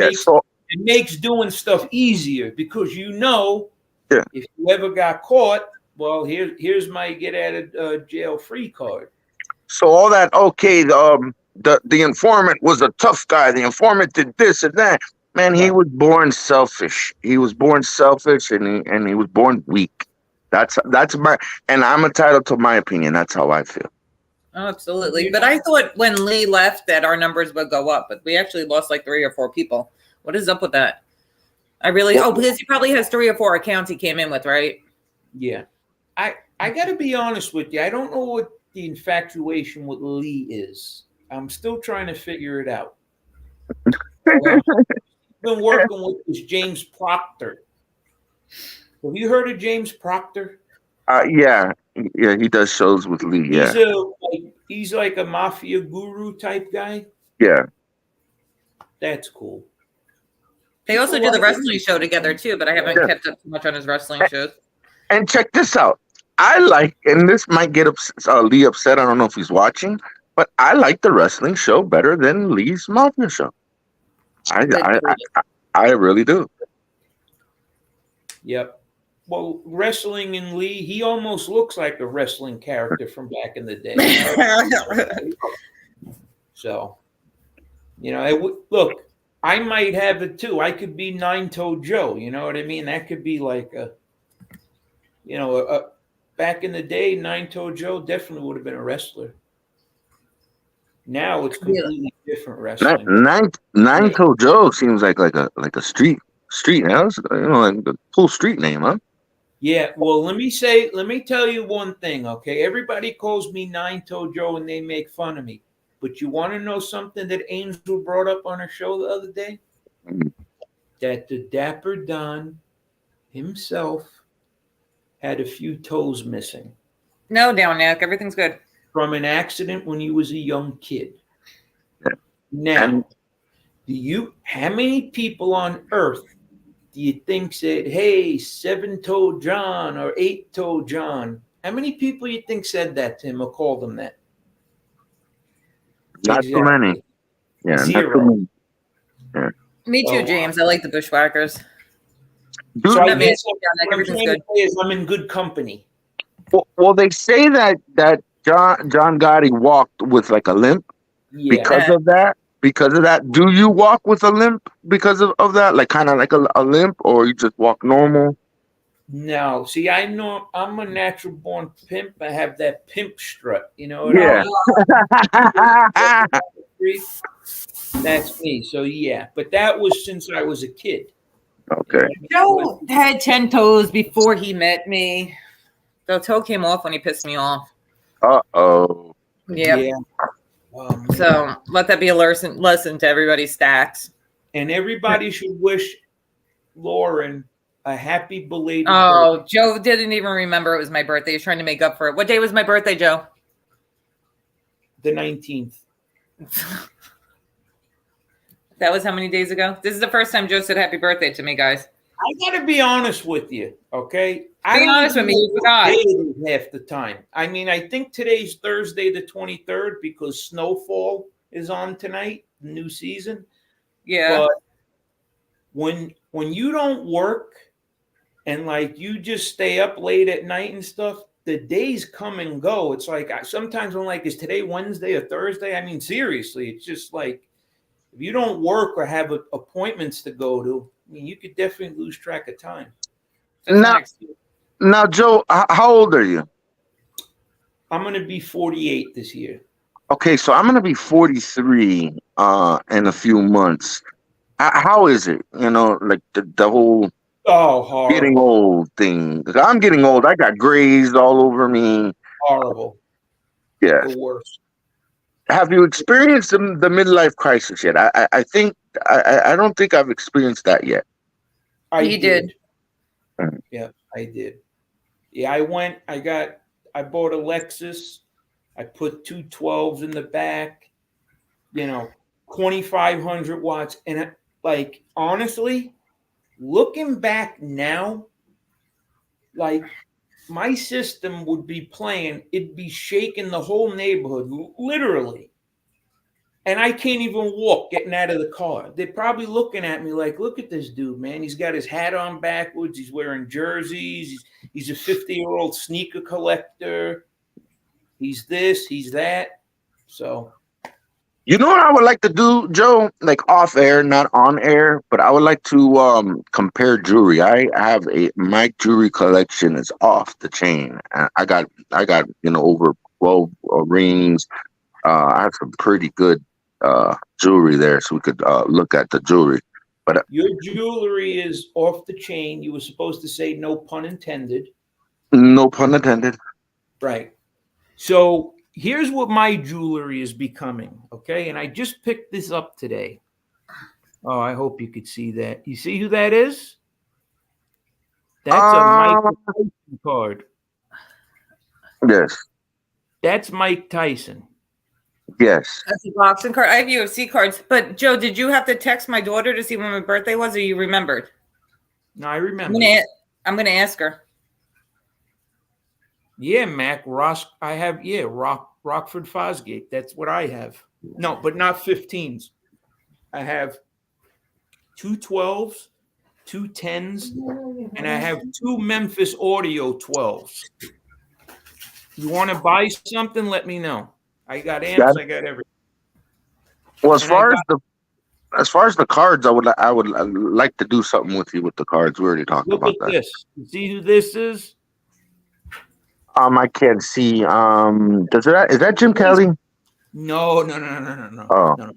makes doing stuff easier because if you ever got caught, well, here's my get out of jail free card. So all that, okay, the informant was a tough guy. The informant did this and that. Man, he was born selfish. He was born selfish, and he was born weak. That's and I'm entitled to my opinion. That's how I feel. Oh, absolutely. But I thought when Lee left that our numbers would go up, but we actually lost like 3 or 4 people. What is up with that? Because he probably has 3 or 4 accounts he came in with, right? Yeah. I got to be honest with you. I don't know what the infatuation with Lee is. I'm still trying to figure it out. I've been working with this James Proctor. Have you heard of James Proctor? Yeah, he does shows with Lee. Yeah, he's like a mafia guru type guy. Yeah, that's cool. They also do the wrestling show together too, but I haven't kept up too much on his wrestling shows. And check this out. I like, and this might get Lee upset. I don't know if he's watching, but I like the wrestling show better than Lee's mafia show. I really do. Yep. Well, wrestling in Lee, he almost looks like a wrestling character from back in the day. So, Look, I might have it too. I could be Nine-Toed Joe. You know what I mean? That could be like back in the day, Nine-Toed Joe definitely would have been a wrestler. Now it's completely different wrestling. Nine Toe Joe seems like a street house, like a cool street name, huh? Yeah, well, let me tell you one thing, okay? Everybody calls me Nine-Toed Joe and they make fun of me. But you want to know something that Angel brought up on her show the other day? Mm. That the Dapper Don himself had a few toes missing. No, down, Nick. Everything's good. From an accident when he was a young kid. Yeah. Now, how many people on earth do you think said, hey, 7-Toed John or 8-Toed John? How many people you think said that to him or called him that? Not too many. Yeah, Zero. not too many. Yeah. Me too, James. I like the Bushwhackers. So I guess everything's good. I'm in good company. Well, they say that John Gotti walked with like a limp because of that. Because of that, do you walk with a limp because of that? Like kind of like a limp, or you just walk normal? No, see, I know I'm a natural born pimp. I have that pimp strut, you know. That's me. So yeah, but that was since I was a kid. Okay. Joe had 10 toes before he met me. The toe came off when he pissed me off. Uh-oh. Yep. Yeah. So let that be a lesson to everybody's stacks. And everybody should wish Lauren a happy belated birthday. Joe didn't even remember it was my birthday. He's trying to make up for it. What day was my birthday, Joe? The 19th. That was how many days ago? This is the first time Joe said happy birthday to me, guys. I gotta be honest with you, okay? Be honest with me, you forgot. Half the time. I mean, I think today's Thursday the 23rd because Snowfall is on tonight, the new season. Yeah. But when you don't work and like you just stay up late at night and stuff, the days come and go. It's like sometimes I'm like, is today Wednesday or Thursday? I mean, seriously, it's just like if you don't work or have appointments to go to, I mean, you could definitely lose track of time. Now, Joe, how old are you? I'm going to be 48 this year. Okay, so I'm going to be 43 in a few months. How is it? Like the whole getting old thing. I'm getting old. I got grays all over me. Horrible. Yeah. The worst. Have you experienced the midlife crisis yet? I think I don't think I've experienced that yet. You did. Yeah, I did. Yeah, I bought a Lexus. I put 2 12s in the back, 2,500 watts. And like, honestly, looking back now, like my system would be playing, it'd be shaking the whole neighborhood, literally. And I can't even walk getting out of the car. They're probably looking at me like, look at this dude, man. He's got his hat on backwards. He's wearing jerseys. He's a 50-year-old sneaker collector. He's this, he's that. So. You know what I would like to do, Joe? Like off air, not on air, but I would like to compare jewelry. My jewelry collection is off the chain. I got over 12 rings. I have some pretty good jewelry there, so we could look at the jewelry. But your jewelry is off the chain. You were supposed to say no pun intended. No pun intended. Right. So here's what my jewelry is becoming, okay? And I just picked this up today. Oh, I hope you could see that. You see who that is? That's a Mike Tyson card. Yes. That's Mike Tyson. Yes. That's a boxing card. I have UFC cards. But, Joe, did you have to text my daughter to see when my birthday was, or you remembered? No, I remember. I'm gonna ask her. Yeah, Mac Ross. I have Rockford Fosgate. That's what I have. No, but not 15s. I have 2 12s, 2 10s, and I have 2 Memphis Audio 12s. You want to buy something? Let me know. I got amps. I got everything. Well, as far as as far as the cards, I would like to do something with you with the cards. We already talked Look about at that. this. You see who this is? I can't see. Is that Jim Kelly? No. Oh. No.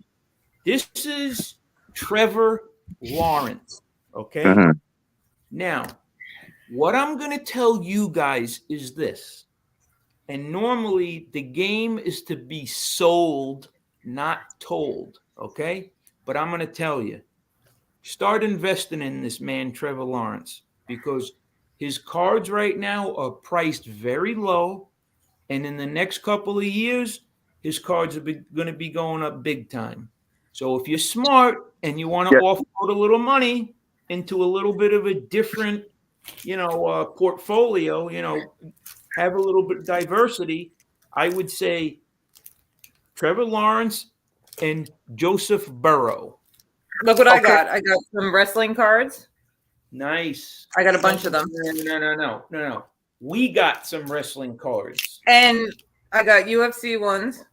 This is Trevor Lawrence. Okay. Hmm. Now, what I'm going to tell you guys is this. And normally the game is to be sold, not told. Okay. But I'm going to tell you, start investing in this man, Trevor Lawrence, because his cards right now are priced very low. And in the next couple of years, his cards are going to be going up big time. So if you're smart and you want to Yeah. offload a little money into a little bit of a different, portfolio, have a little bit of diversity, I would say Trevor Lawrence and Joseph Burrow. Look what I Okay. got. I got some wrestling cards. Nice. I got a bunch of them. No. We got some wrestling cards. And I got UFC ones.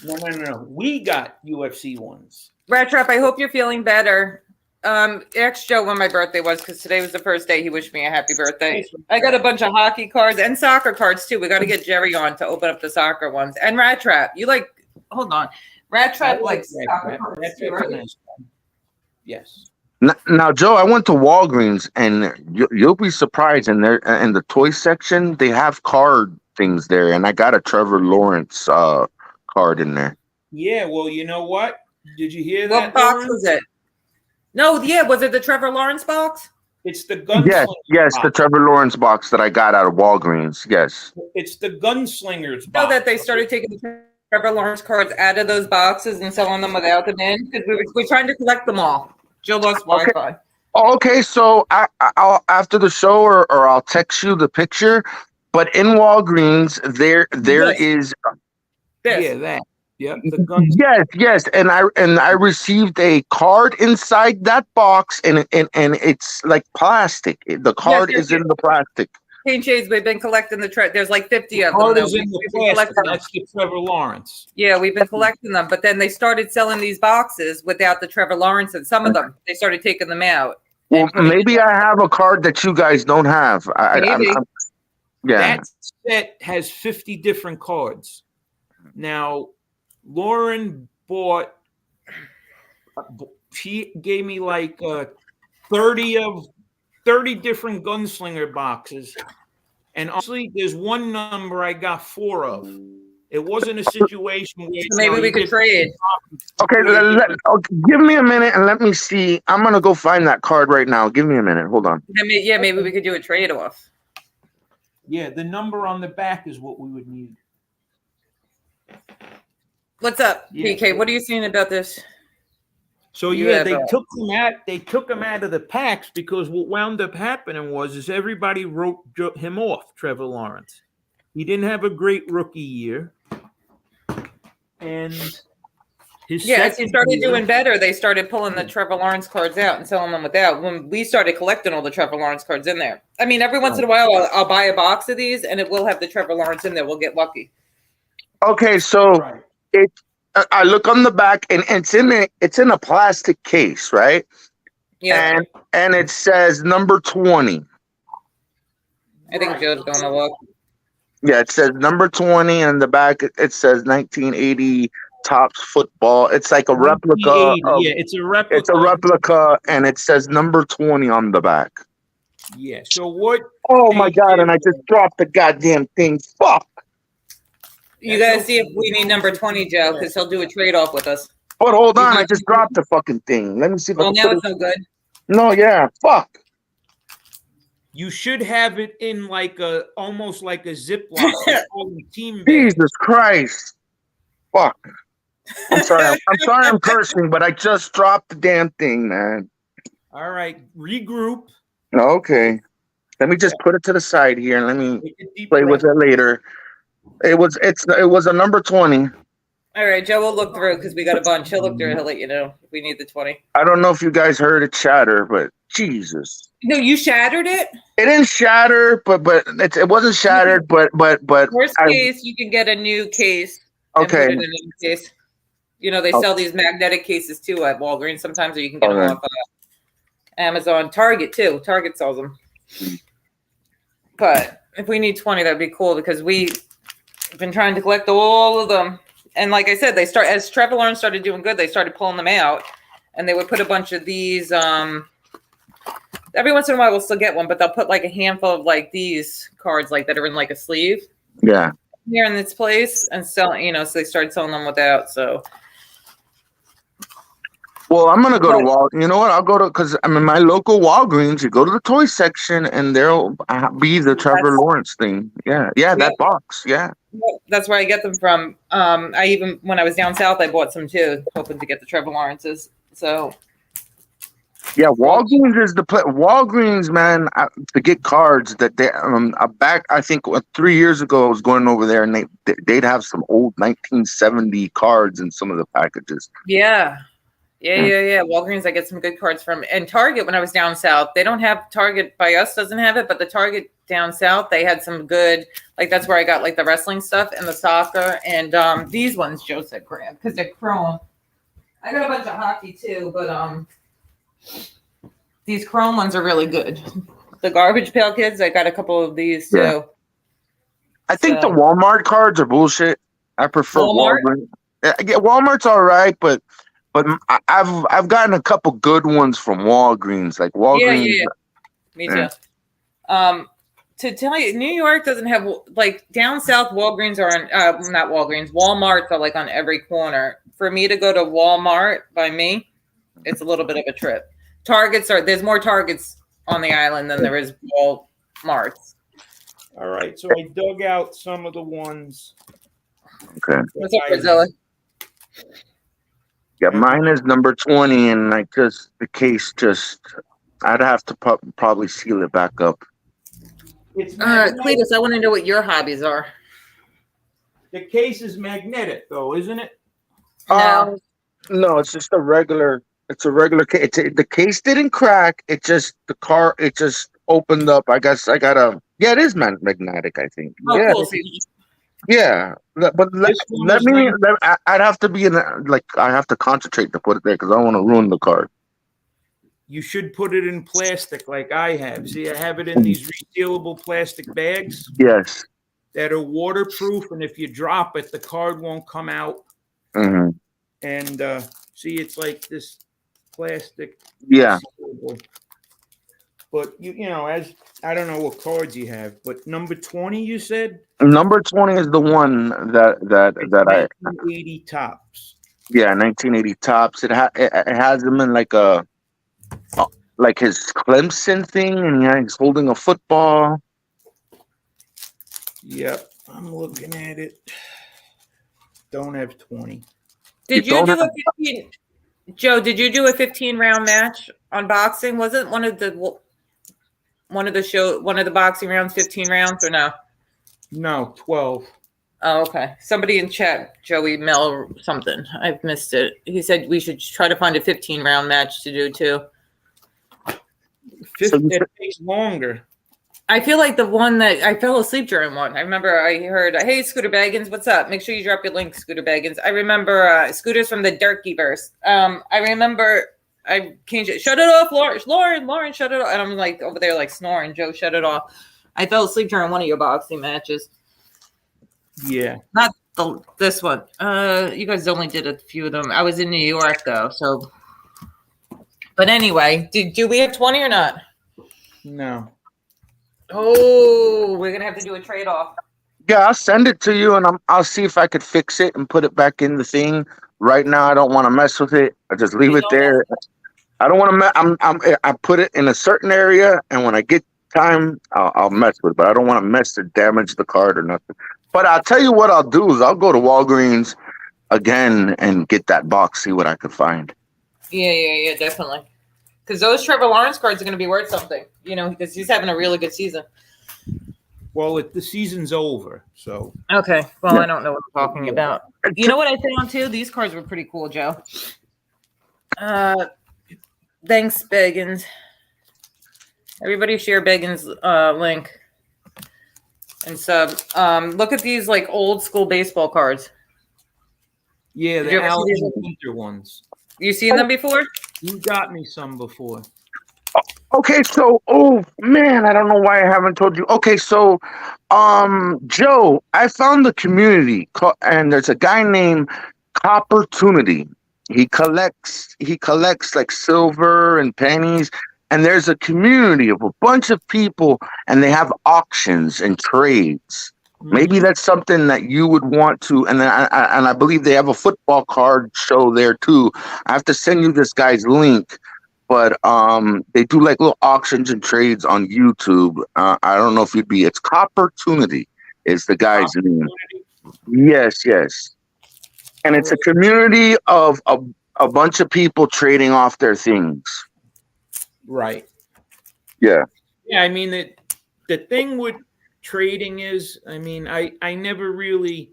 No. We got UFC ones. Rat Trap, I hope you're feeling better. Ask Joe when my birthday was, because today was the first day he wished me a happy birthday. I got a bunch of hockey cards and soccer cards too. We got to get Jerry on to open up the soccer ones. And Rat Trap, hold on. Rat Trap likes soccer cards too, right? Nice. Yes. Now, Joe, I went to Walgreens, and you'll be surprised. In the toy section, they have card things there, and I got a Trevor Lawrence card in there. Yeah. Well, you know what? Did you hear that? What box was it? No, yeah, was it the Trevor Lawrence box? It's the gunslinger. Yes, box. the Trevor Lawrence box that I got out of Walgreens. Yes. It's the gunslingers You box. know that they started taking the Trevor Lawrence cards out of those boxes and selling them without them in? Because we're trying to collect them all. Joe lost Wi-Fi. Okay, so I'll after the show, or I'll text you the picture. But in Walgreens, there is. This. Yeah, that. Yep, the guns. Yes, and I received a card inside that box, and it's like plastic. The card is in the plastic. Paint Shades, we've been collecting there's like 50 of them. Card Now. is in the We've been plastic. collecting them. That's the Trevor Lawrence. Yeah, we've been collecting them, but then they started selling these boxes without the Trevor Lawrence, and some of them they started taking them out. Well, maybe I have a card that you guys don't have. Maybe. Yeah. That set has 50 different cards. Now, Lauren bought. She gave me like 30 different gunslinger boxes, and honestly, there's one number I got 4 of. It wasn't a situation where Maybe we could trade. Okay, give me a minute and let me see. I'm gonna go find that card right now. Give me a minute. Hold on. Maybe we could do a trade off. Yeah, the number on the back is what we would need. What's up, Yeah. PK? What are you saying about this? So they took him out of the packs because what wound up happening was everybody wrote him off, Trevor Lawrence. He didn't have a great rookie year, and his as he started year, doing better, they started pulling the Trevor Lawrence cards out and selling them without. When we started collecting all the Trevor Lawrence cards in there, I mean, every once in a while, I'll buy a box of these, and it will have the Trevor Lawrence in there. We'll get lucky. Okay, so I look on the back, and it's in a plastic case, right? Yeah, And it says number 20. I think Joe's going to look. Yeah, it says number 20, and the back it says 1980 Topps football. It's like a replica. It's a replica. It's a replica, and it says number 20 on the back. Yeah. So what? Oh my God! And I just dropped the goddamn thing. Fuck. You gotta see if we need number 20, Joe, because he'll do a trade off with us. But hold on, I just dropped the fucking thing. Let me see if Well, I now can it's put no good. No, yeah, fuck. You should have it in almost like a Ziploc team bag. Jesus Christ. Fuck. I'm sorry. I'm sorry I'm cursing, but I just dropped the damn thing, man. All right, regroup. Okay. Let me just put it to the side here and let me Take a deep play breath. with it later. It was a number 20. All right, Joe, we'll look through because we got a bunch. He'll look through it. He'll let you know if we need the 20. I don't know if you guys heard it shatter, but Jesus. No, you shattered it? It didn't shatter, but it wasn't shattered, but Worst case, you can get a new case. Okay. And put it in a new case. They sell these magnetic cases too at Walgreens sometimes, or you can get them off Amazon. Target too. Target sells them. But if we need 20, that'd be cool because we've been trying to collect all of them. And like I said, as Trevor Lawrence started doing good, they started pulling them out, and they would put a bunch of these. Every once in a while, we'll still get one, but they'll put like a handful of like these cards, like that are in like a sleeve. Yeah. Here in this place and sell, so they started selling them without. So. Well, I'm gonna go to You know what? I'll go to because I'm in my local Walgreens. You go to the toy section, and there'll be the Trevor Lawrence thing. Yeah, that box. Yeah, that's where I get them from. I even when I was down south, I bought some too, hoping to get the Trevor Lawrences. So. Yeah, Walgreens is the place. Walgreens, man, to get cards that they back. I think 3 years ago, I was going over there, and they'd have some old 1970 cards in some of the packages. Yeah. Walgreens, I get some good cards from. And Target, when I was down south, they don't have Target by us, doesn't have it, but the Target down south, they had some good, like that's where I got like the wrestling stuff and the soccer. And these ones Joe said grab because they're chrome. I got a bunch of hockey too, but these chrome ones are really good. The Garbage Pail Kids, I got a couple of these too. Yeah. I think the Walmart cards are bullshit. I prefer Walmart. Yeah, Walmart's all right, but I've gotten a couple good ones from Walgreens, like Walgreens. Yeah. Me too. To tell you, New York doesn't have like down south. Walgreens are on not Walgreens. Walmarts are like on every corner. For me to go to Walmart by me, it's a little bit of a trip. There's more Targets on the island than there is Walmarts. All right, so I dug out some of the ones. Okay. What's up, Brazilla? Yeah, mine is number 20, and the case I'd have to probably seal it back up. Cletus, I want to know what your hobbies are. The case is magnetic, though, isn't it? No, it's just a regular. It's a regular case. The case didn't crack. It just opened up. I guess I gotta. Yeah, it is magnetic. I think. Oh, yeah. Cool. Yeah, but let me. I'd have to be I have to concentrate to put it there because I don't want to ruin the card. You should put it in plastic like I have. See, I have it in these resealable plastic bags. Yes. That are waterproof, and if you drop it, the card won't come out. Mm-hmm. And see, it's like this plastic. Yeah. Resealable. But as I don't know what cards you have, but number 20, you said. Number 20 is the one that 1980 tops. Yeah, 1980 tops. It has him in like his Clemson thing, and he's holding a football. Yep, I'm looking at it. Don't have 20. Did you do a 15? Joe, did you do a 15-round match on boxing? Wasn't one of the boxing rounds 15 rounds or no? No, 12. Oh, okay. Somebody in chat, Joey Mel something. I've missed it. He said we should try to find a 15-round match to do too. It takes longer. I feel like the one that I fell asleep during one. I remember I heard, "Hey, Scooter Baggins, what's up? Make sure you drop your link, Scooter Baggins." I remember Scooter's from the Dirkyverse. I remember I can't shut it off, Lauren, shut it off, and I'm like over there like snoring. Joe, shut it off. I fell asleep during one of your boxing matches. Yeah, not this one. You guys only did a few of them. I was in New York though, so. But anyway, do we have 20 or not? No. Oh, we're gonna have to do a trade-off. Yeah, I'll send it to you, and I'll see if I could fix it and put it back in the thing. Right now, I don't want to mess with it. I just leave it there. I don't want to. I put it in a certain area, and when I get time, I'll mess with it. But I don't want to mess or damage the card or nothing. But I'll tell you what I'll do is I'll go to Walgreens again and get that box, see what I could find. Yeah, definitely. Because those Trevor Lawrence cards are going to be worth something, because he's having a really good season. Well, the season's over, so. Okay, well, I don't know what I'm talking about. You know what I found, too? These cards were pretty cool, Joe. Thanks, Beggins. Everybody share Beggins' link and sub. Look at these, like, old school baseball cards. Yeah, Did the you ever see Allen these? and Winter ones. You seen them before? You got me some before. Okay, so oh man, I don't know why I haven't told you. Okay, so Joe, I found the community and there's a guy named Opportunity. He collects like silver and pennies, and there's a community of a bunch of people, and they have auctions and trades. Maybe Mhm. that's something that you would want to, and I believe they have a football card show there too. I have to send you this guy's link, but they do like little auctions and trades on YouTube. I don't know if you'd be. It's Opportunity is the guy's name. Opportunity. Yes, yes, and All it's a right. community of a bunch of people trading off their things. Right. Yeah, Yeah, I mean the thing with trading is, I mean, I never really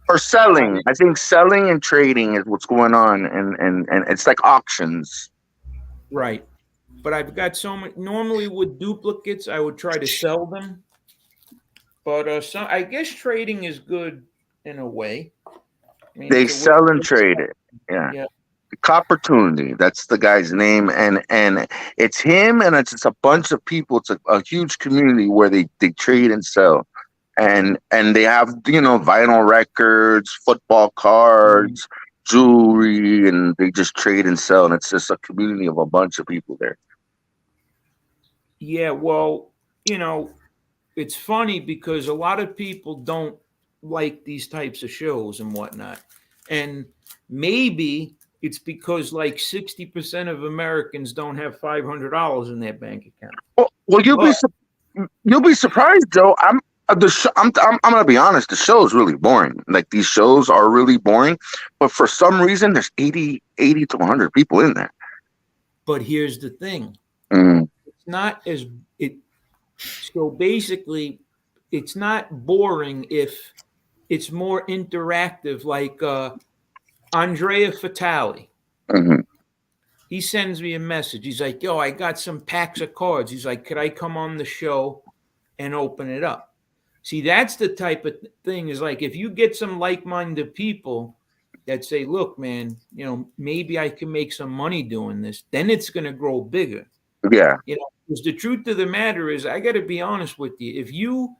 or I selling. I think selling and trading is what's going on, and it's like auctions. right. But I've got so many. Normally with duplicates, I would try to sell them. But some, I guess trading is good in a way. I mean, They it's a way. sell and trade it. Yeah. Yeah. Opportunity. That's the guy's name, and it's him, and it's just a bunch of people. It's a huge community where they trade and sell, and they have vinyl records, football Mm. cards, jewelry, and they just trade and sell, and it's just a community of a bunch of people there. Yeah. Well, it's funny because a lot of people don't like these types of shows and whatnot. And maybe it's because like 60% of Americans don't have $500 in their bank account. Well, But you'll be surprised, Joe. I'm gonna be honest. The show is really boring. Like these shows are really boring, but for some reason, there's 80 to 100 people in there. here's the thing. Mm, It's not as it so basically it's not boring if it's more interactive like Andrea Fatali. mhm. He sends me a message. He's like, yo, I got some packs of cards. He's like, could I come on the show and open it up? See, that's the type of thing is like if you get some like minded people that say, look, man, maybe I can make some money doing this, then it's going to grow bigger. Yeah, Because the truth of the matter is, I got to be honest with you. If you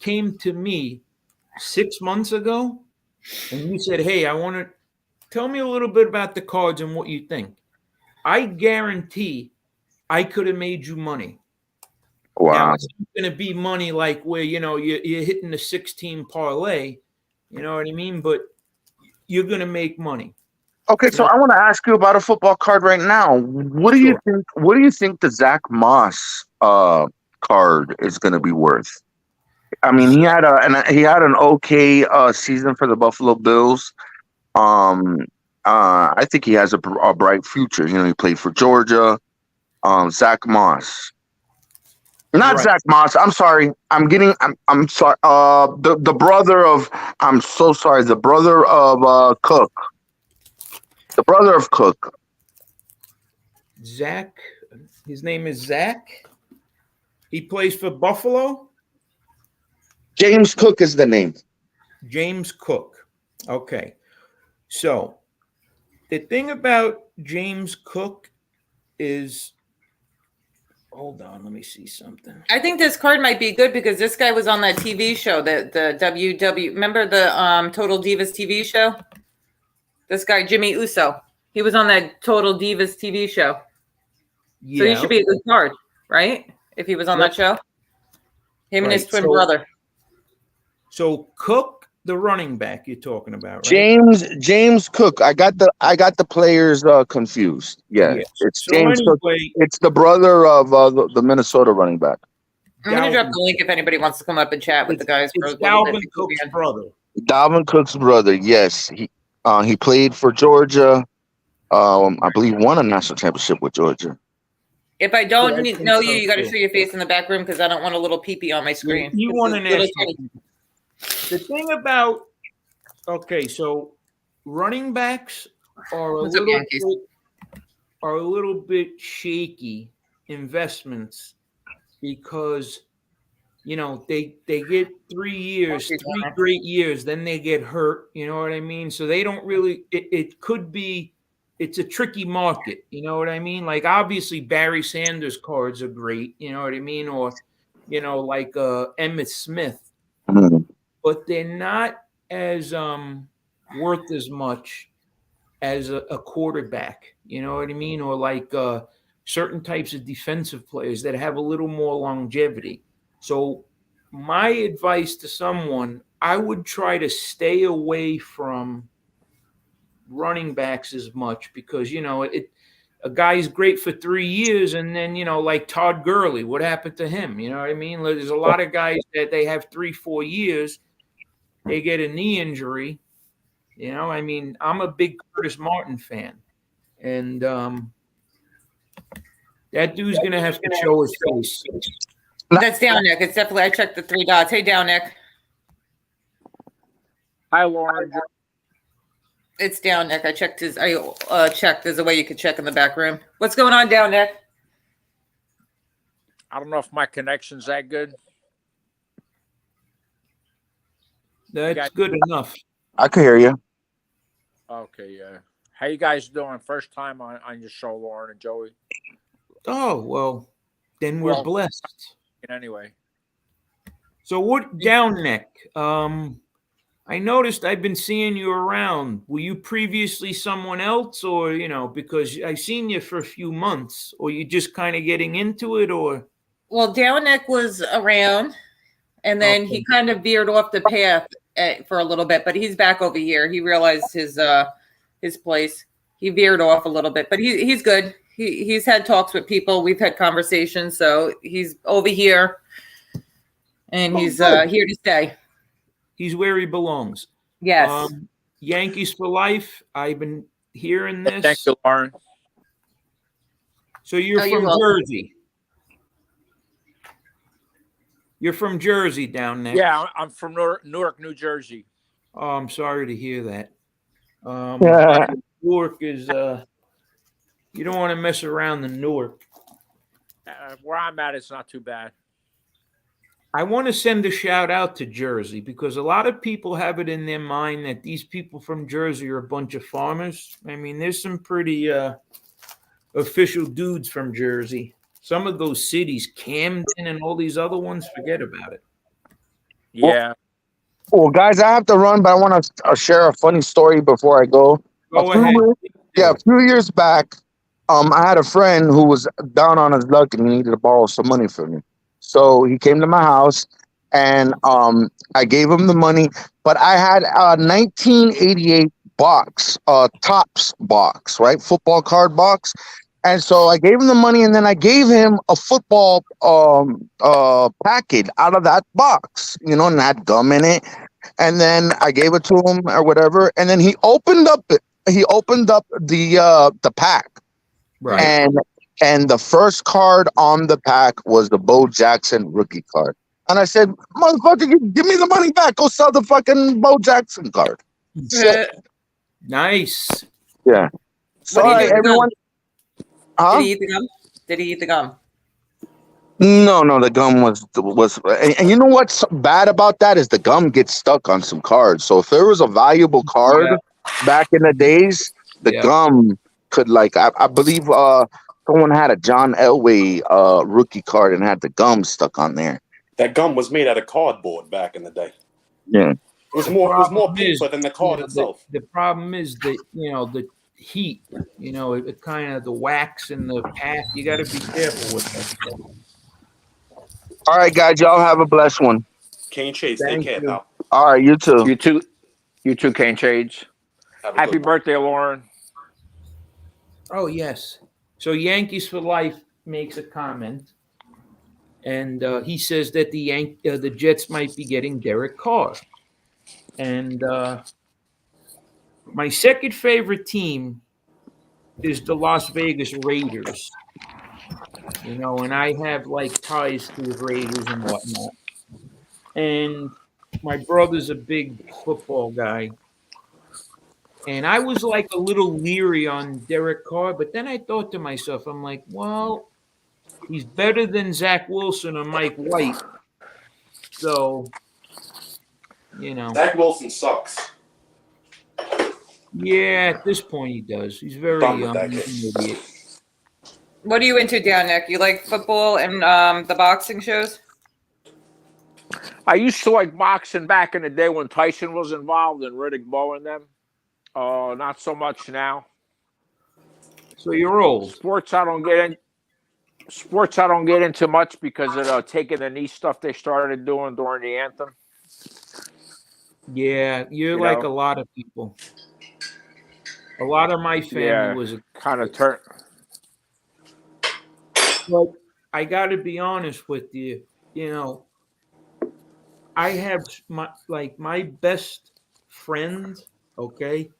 came to me 6 months ago and you said, hey, I want to tell me a little bit about the cards and what you think, I guarantee I could have made you money. Now wow. it's not going to be money like where you're hitting the 16 parlay, you know what I mean? But you're going to make money. Okay, You so know, I want to ask you about a football card right now. What do you sure. think? What do you think the Zach Moss card is going to be worth? I mean, he had an okay season for the Buffalo Bills. Um, I think he has a bright future. He played for Georgia. Zach Moss. Not Right. Zach Moss. I'm sorry. I'm sorry. The brother of. I'm so sorry. The brother of Cook. The brother of Cook. Zach, his name is Zach. He plays for Buffalo. James Cook is the name. James Cook. Okay. So the thing about James Cook is, hold on, let me see something. I think this card might be good because this guy was on that TV show, the WW. Remember the Total Divas TV show? This guy Jimmy Uso. He was on that Total Divas TV show. So he Yeah. should be a good card, right? If he was on Yep. that show. Him and his Right. twin brother. So Cook, the running back you're talking about, right? James Cook. I got the players confused. Yeah, Yes. it's So James Cook. anyway, It's the brother of the Minnesota running back. I'm going to drop Dalvin, the link if anybody wants to come up and chat with the guys for a it's little bit. Dalvin Cook's brother. Dalvin Cook's brother. Yes, he played for Georgia. I believe won a national championship with Georgia. If I Yeah, don't I think know you, so, you got to too. show your face in the back room because I don't want a little peepee on my screen. You This want is an little national. tiny. The thing about so running backs are What's up, Yankees? a little bit shaky investments because they get 3 years, 3 great years, then they get hurt. You know what I mean? So they don't really. It could be. It's a tricky market. You know what I mean? Like obviously Barry Sanders cards are great. You know what I mean? Or like Emmitt Smith, Mhm. but they're not as worth as much as a quarterback. You know what I mean? Or like certain types of defensive players that have a little more longevity. So my advice to someone, I would try to stay away from running backs as much because a guy's great for 3 years and then like Todd Gurley, what happened to him? You know what I mean? There's a lot of guys that they have 3-4 years, they get a knee injury. I mean, I'm a big Curtis Martin fan, and that dude's gonna have to show his face. That's down, Nick. It's definitely. I checked the 3 dots. Hey, down, Nick. Hi, Lauren. It's down, Nick. I checked his. I checked. There's a way you could check in the back room. What's going on down, Nick? I don't know if my connection's that good. That's good enough. I can hear you. Okay, yeah. How you guys doing? First time on your show, Lauren and Joey. Oh well, then we're Well, blessed. Anyway, So what down, Nick? I noticed I've been seeing you around. Were you previously someone else, or because I seen you for a few months, or you just kind of getting into it, or? Well, down, Nick was around, and then he kind of veered off the path for a little bit. But he's back over here. He realized his place. He veered off a little bit, but he's good. He's had talks with people. We've had conversations, so he's over here, and he's here to stay. He's where he belongs. Yes. Yankees for life. I've been hearing this. thank you, Lauren. So you're you're from welcome. Jersey. You're from Jersey down there. Yeah, I'm from Newark, New Jersey. Oh, I'm sorry to hear that. Yeah. Newark is you don't want to mess around in Newark. Where I'm at, it's not too bad. I want to send a shout out to Jersey because a lot of people have it in their mind that these people from Jersey are a bunch of farmers. I mean, there's some pretty official dudes from Jersey. Some of those cities, Camden and all these other ones, forget about it. Yeah. Well, guys, I have to run, but I want to share a funny story before I go. Go ahead. A few years back, I had a friend who was down on his luck and he needed to borrow some money from me. So he came to my house and I gave him the money, but I had a 1988 box, Topps box, right? Football card box. And so I gave him the money and then I gave him a football package out of that box, and it had gum in it. And then I gave it to him or whatever. And then he opened up the pack. Right. And the first card on the pack was the Bo Jackson rookie card. And I said, motherfucker, give me the money back. Go sell the fucking Bo Jackson card. Nice. Yeah. Sorry, everyone. Huh? Did he eat the gum? Did he eat the gum? No, the gum was, and you know what's bad about that is the gum gets stuck on some cards. So if there was a valuable card back in the days, the gum could I believe someone had a John Elway rookie card and had the gum stuck on there. That gum was made out of cardboard back in the day. Yeah. It was more paper than the card itself. The problem is that the heat, it kind of the wax in the pack. You got to be careful with that stuff. All right, guys, y'all have a blessed one. Kane Chase, take care, pal. All right, you too. You too, Kane Shades. Happy birthday, Lauren. Oh yes. So Yankees for life makes a comment, and he says that the Jets might be getting Derek Carr, and my second favorite team is the Las Vegas Raiders. And I have ties to the Raiders and whatnot. And my brother's a big football guy. And I was a little leery on Derek Carr, but then I thought to myself, I'm like, well, he's better than Zach Wilson or Mike White. So, Zach Wilson sucks. Yeah, at this point he does. He's very Done with that he's kid. an idiot. What are you into, down, Nick? You like football and the boxing shows? I used to like boxing back in the day when Tyson was involved and Riddick Bowe and them. Not so much now. So you're old. Sports I don't get into much because of taking the knee stuff they started doing during the anthem. Yeah, you're like a lot of people. A lot of my family was kind of turn. But I got to be honest with you. I have my best friend. Okay,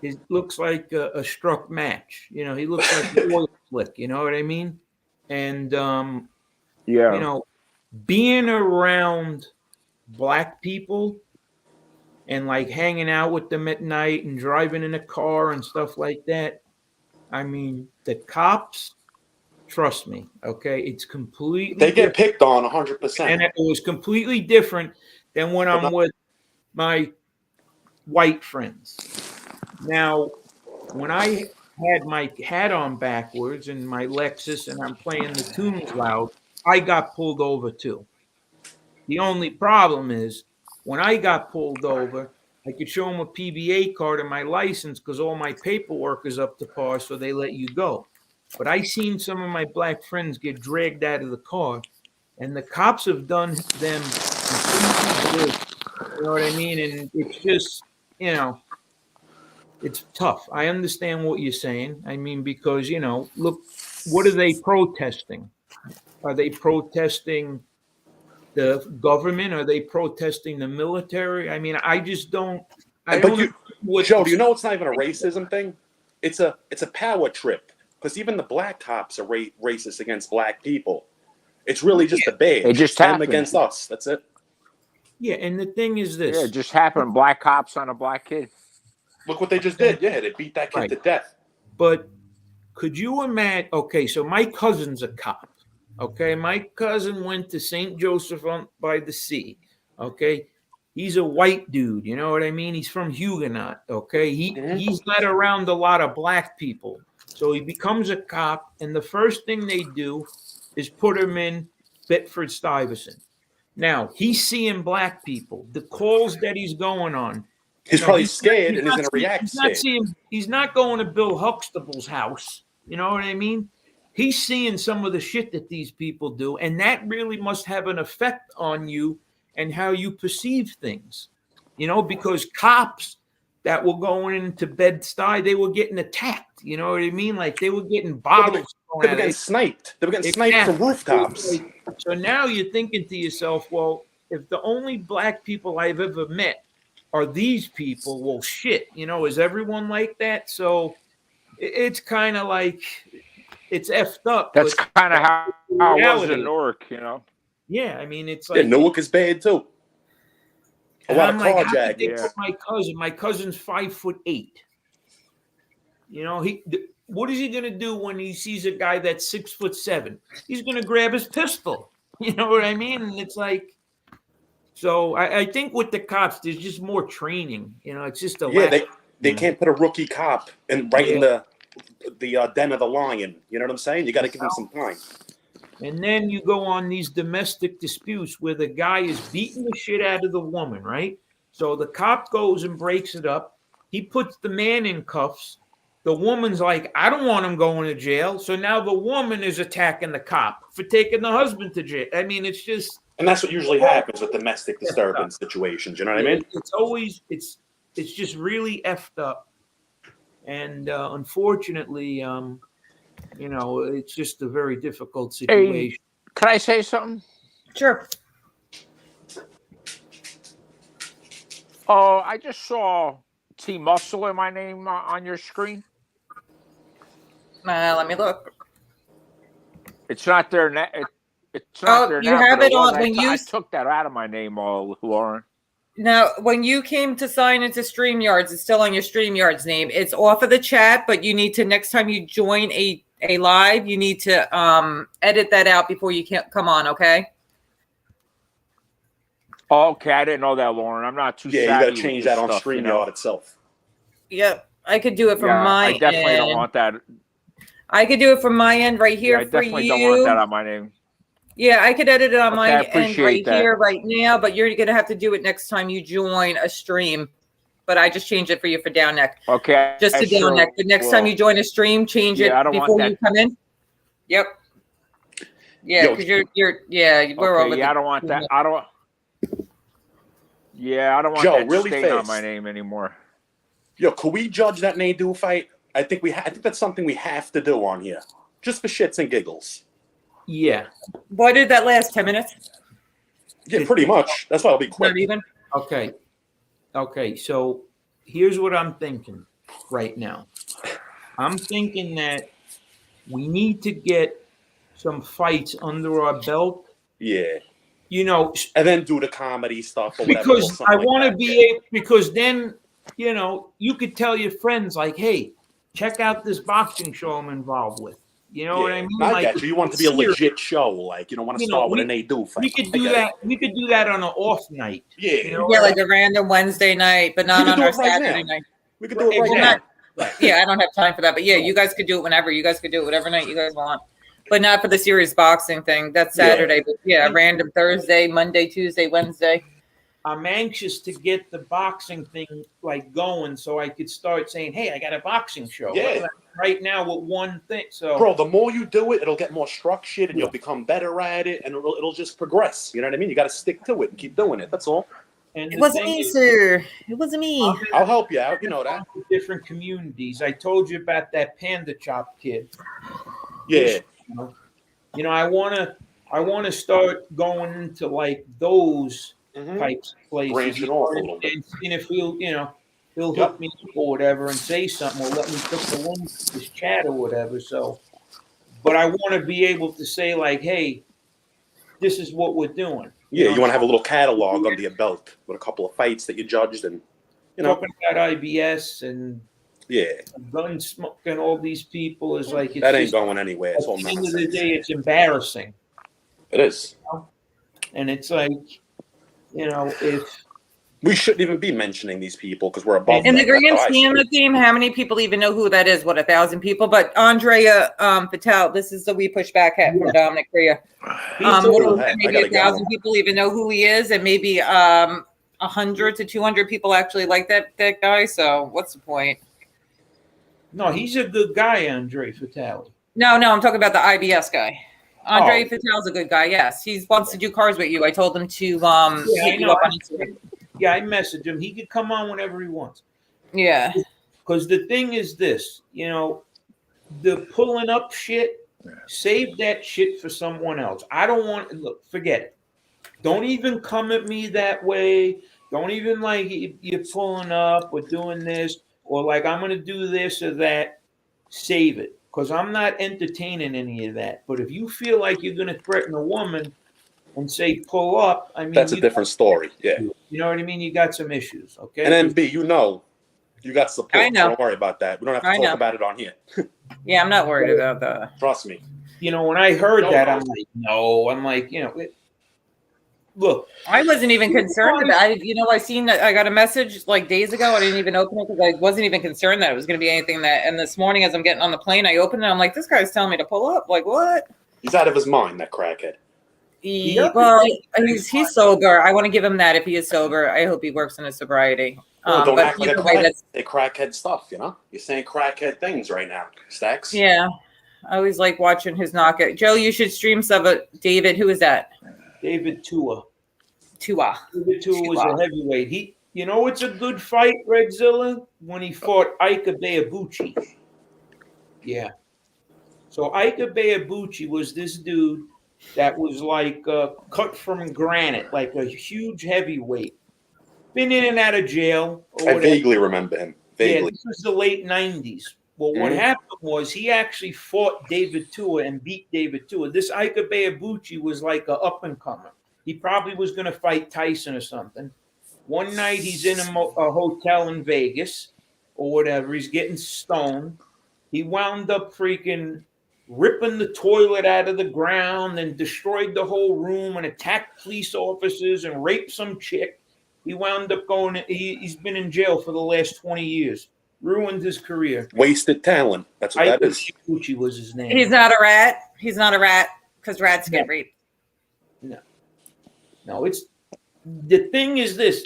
it looks like a struck match. He looks like an oil slick. You know what I mean? And being around black people and like hanging out with them at night and driving in a car and stuff like that. I mean, the cops, trust me, okay, it's completely They get picked on 100%. And it was completely different than when I'm with my white friends. Now, when I had my hat on backwards and my Lexus and I'm playing the tunes loud, I got pulled over too. The only problem is when I got pulled over, I could show them a PBA card and my license because all my paperwork is up to par, so they let you go. But I seen some of my black friends get dragged out of the car, and the cops have done them completely good. You know what I mean? And it's just, it's tough. I understand what you're saying. I mean, because, look, what are they protesting? Are they protesting the government? Are they protesting the military? I mean, I just don't. Joe, do you know it's not even a racism thing? It's a power trip because even the black cops are racist against black people. It's really just a badge. It just them happened against us. That's it. Yeah, and the thing is this. Yeah, it just happened. Black cops on a black kid. Look what they just did. Yeah, they beat that kid to death. But could you imagine? Okay, so my cousin's a cop. Okay, my cousin went to St. Joseph by the sea. Okay, he's a white dude. You know what I mean? He's from Huguenot. Okay, he's not around a lot of black people, so he becomes a cop. And the first thing they do is put him in Bedford-Stuyvesant. Now he's seeing black people. The calls that he's going on. He's probably scared and he's going to react scared. He's not going to Bill Huxtable's house. You know what I mean? He's seeing some of the shit that these people do, and that really must have an effect on you and how you perceive things. Because cops that were going into Bed-Stuy, they were getting attacked. You know what I mean? Like they were getting bottles. They were getting sniped. They were getting sniped from rooftops. So now you're thinking to yourself, well, if the only black people I've ever met are these people, well, shit, is everyone like that? So it's kind of like it's effed up. That's kind of how it was in Newark, Yeah, I mean, it's like Newark is bad too. A lot of carjacking. My cousin's 5'8". What is he gonna do when he sees a guy that's 6'7"? He's gonna grab his pistol. You know what I mean? And it's like. So I think with the cops, there's just more training. It's just they can't put a rookie cop in the den of the lion. You know what I'm saying? You got to give him some time. And then you go on these domestic disputes where the guy is beating the shit out of the woman, right? So the cop goes and breaks it up. He puts the man in cuffs. The woman's like, I don't want him going to jail. So now the woman is attacking the cop for taking the husband to jail. I mean, it's just. And that's what usually happens with domestic disturbance situations. You know what I mean? It's always it's just really effed up, and unfortunately, it's just a very difficult situation. Hey, can I say something? Sure. Oh, I just saw T Muscle in my name on your screen. Let me look. It's not there now. It's not there you now, have it on when I took that out of my name, Lauren. Now, when you came to sign into StreamYards, it's still on your StreamYards name. It's off of the chat, but you need to, next time you join a live, you need to edit that out before you can't come on, okay? Oh, okay, I didn't know that, Lauren. I'm not too Yeah, you savvy got to with change this that on stuff, StreamYard you know? itself. Yep. I could do it from Yeah, my I definitely don't end. want that. I could do it from my end right Yeah, here I for definitely don't want that you. on my name. Yeah, I could edit it on Okay, I my end right appreciate that. here, right now, but you're going to have to do it next time you join a stream. But I just changed it for you for down neck. Okay, Just I to down sure neck. The next time will. you join a stream, change Yeah, I it don't want before that. you come in. Yep. Yeah, Yo, because yeah, we're Okay, over yeah, I don't want that. I don't want Joe, that really stain on my fast. name anymore. Yo, could we judge that Nadeau fight? I think I think that's something we have to do on here, just for shits and giggles. Yeah. What did that last 10 minutes? Yeah, pretty much. That's why I'll be quick. Not even. Okay. Okay. So here's what I'm thinking right now. I'm thinking that we need to get some fights under our belt. Yeah. You know, And then do the comedy stuff or whatever. because something I like want to that. be able, because then, you know, you could tell your friends like, hey, check out this boxing show I'm involved with. You know what I mean? I Like, get you. You want it to be a legit show. Like, you don't want to start with a Nadeau fight. We could I do get that. it. We could do that on an off night. Yeah. You know Yeah, what I like a random Wednesday night, but We not could on do our it right Saturday now. night. We could do it right Well, now. Yeah, I don't have time for that. But yeah, you guys could do it whenever. You guys could do it whatever night you guys want. But not for the serious boxing thing. That's Saturday. But yeah, random Thursday, Monday, Tuesday, Wednesday. I'm anxious to get the boxing thing like going so I could start saying, hey, I got a boxing show. Yeah. Right now with one thing. So Bro, the more you do it, it'll get more structured and you'll become better at it and it'll just progress. You know what I mean? You got to stick to it and keep doing it. That's all. and It the wasn't thing me, is, sir. It wasn't me. I'll help you out. You know that. different communities. I told you about that Panda Chop kid. Yeah. You know, I wanna start going into like those types of places. Branching off a little bit. And if he'll Yep. hook me up or whatever and say something or let me put the link to this chat or whatever. So, but I want to be able to say like, hey, this is what we're doing. Yeah, know, you want to have a little catalog under your belt with a couple of fights that you judged and, you know. talking about IBS and Yeah. gun smoking all these people is like it's That ain't just, going anywhere. It's all at the end of the nonsense. day, it's embarrassing. It is. And it's like, you know, if We shouldn't even be mentioning these people because we're above In the them. That's grand how I see scheme it. of things, how many people even know who that is? What, 1,000 people? But Andrea Patel, this is the We Push Back hat from Dominic Rhea. he's Maybe 1,000 people even know who he is, and maybe 100 to 200 people actually like that guy. So what's the point? no, he's a good guy, Andre Fatale. No, I'm talking about the IBS guy. Andre Oh. Patel's a good guy. Yes, he wants to do cars with you. I told him to I hit you know. up on Instagram. Yeah, I messaged him. He could come on whenever he wants. Yeah. Because the thing is this, you know, the pulling up shit, save that shit for someone else. I don't want, look, forget it. Don't even come at me that way. Don't even like you're pulling up or doing this or like I'm going to do this or that. Save it. Because I'm not entertaining any of that. But if you feel like you're going to threaten a woman and say pull up, I mean, That's a different story. Yeah. You know what I mean? You got some issues, okay? And then B, you got support. I know. Don't worry about that. We don't have to I talk know. about it on here. Yeah, I'm not worried about that. Trust me. You know, when I heard No, that, no. I'm like, no. I'm like, you know, look, I wasn't even concerned about it. You know, I got a message like days ago. I didn't even open it because I wasn't even concerned that it was going to be anything that. And this morning, as I'm getting on the plane, I opened it. I'm like, this guy's telling me to pull up. Like, what? He's out of his mind, that crackhead. Well, he's sober. I want to give him that if he is sober. I hope he works in his sobriety. Well, don't But act like a either way, crackhead. Say crackhead stuff, you know? You're saying crackhead things right now, Stacks. yeah. I always like watching his knockout. Joe, you should stream some of David. Who is that? David Tua. Tua. David Tua was a heavyweight. You know, it's a good fight, Redzilla, when he fought Ike Beabuchi. Yeah. So Ike Beabuchi was this dude that was like cut from granite, like a huge heavyweight. Been in and out of jail. I vaguely remember him. Yeah, Vaguely. this was the late 90s. Well, what happened was he actually fought David Tua and beat David Tua. This Ike Beabuchi was like a up-and-comer. He probably was going to fight Tyson or something. One night he's in a hotel in Vegas or whatever. He's getting stoned. He wound up freaking ripping the toilet out of the ground and destroyed the whole room and attacked police officers and raped some chick. He wound up he's been in jail for the last 20 years. Ruined his career. Wasted talent. That's what that is. Gucci was his name. He's not a rat. He's not a rat because rats get raped. No, it's the thing is this,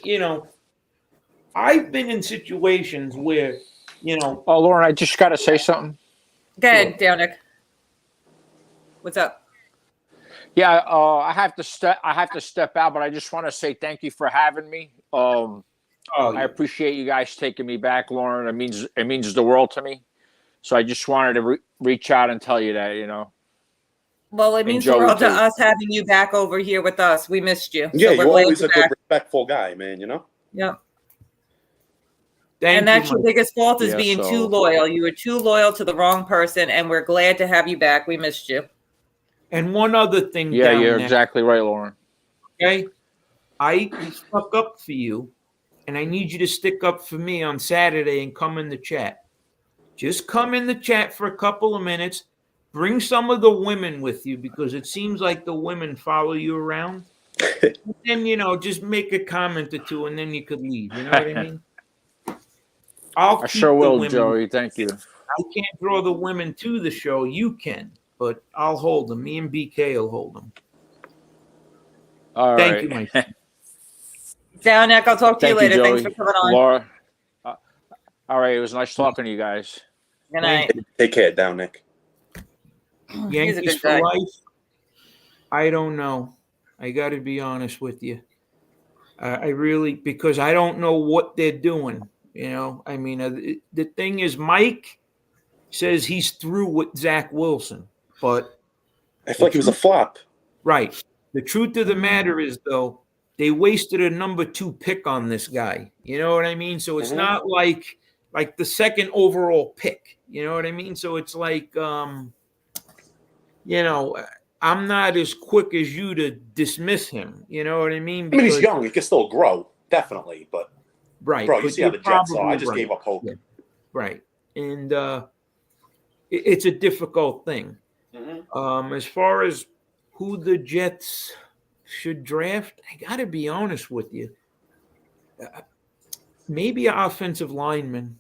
I've been in situations where, Oh, Lauren, I just got to say something. Go ahead, Downick. What's up? Yeah, I have to step out, but I just want to say thank you for having me. I appreciate you guys taking me back, Lauren. It means the world to me. So I just wanted to reach out and tell you that, Well, it means the world to us having you back over here with us. We missed you. Yeah, you're always a good, respectful guy, man. Yep. And that's your biggest fault is being too loyal. You were too loyal to the wrong person, and we're glad to have you back. We missed you. And one other thing. Yeah, you're exactly right, Lauren. Okay. I stuck up for you, and I need you to stick up for me on Saturday and come in the chat. Just come in the chat for a couple of minutes. Bring some of the women with you because it seems like the women follow you around. And then, just make a comment or two, and then you could leave. You know what I mean? I sure will, Joey. Thank you. I can't draw the women to the show. You can, but I'll hold them. Me and BK will hold them. All Thank right. you, my friend. Downick, I'll talk to you later. Thanks for coming on. Laura. All right. It was nice talking to you guys. Good night. Take care, Downick. Yankees for life? I don't know. I got to be honest with you. I really, because I don't know what they're doing. The thing is, Mike says he's through with Zach Wilson, but I feel like he was a flop. Right. The truth of the matter is, though, they wasted a number 2 pick on this guy. You know what I mean? So it's not like the second overall pick. You know what I mean? So it's like, I'm not as quick as you to dismiss him. You know what I mean? Because, he's young. He can still grow, definitely, but. Right. Bro, you see how the Jets are. I just gave up hope. Yeah. Right. And it's a difficult thing. As far as who the Jets should draft, I got to be honest with you. Maybe an offensive lineman,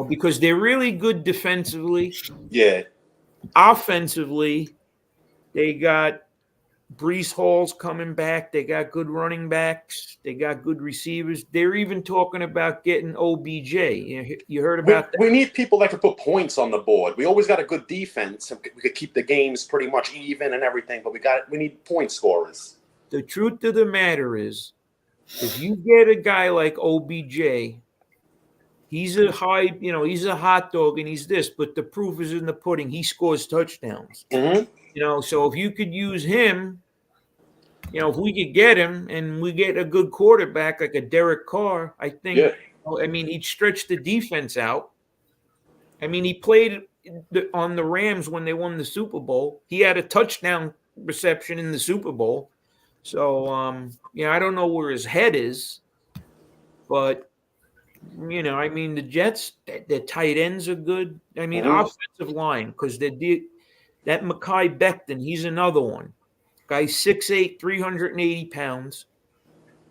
because they're really good defensively. Yeah. Offensively, they got Brees Hall's coming back. They got good running backs. They got good receivers. They're even talking about getting OBJ. You heard about that? We need people that can put points on the board. We always got a good defense. We could keep the games pretty much even and everything, but we need point scorers. The truth of the matter is, if you get a guy like OBJ, he's a hot dog and he's this, but the proof is in the pudding. He scores touchdowns. So if you could use him, if we could get him and we get a good quarterback like a Derek Carr, I think, he'd stretch the defense out. He played on the Rams when they won the Super Bowl. He had a touchdown reception in the Super Bowl. So, I don't know where his head is, but, the Jets, their tight ends are good. Offensive line, because that Mekhi Becton, he's another one. Guy's 6'8", 380 pounds.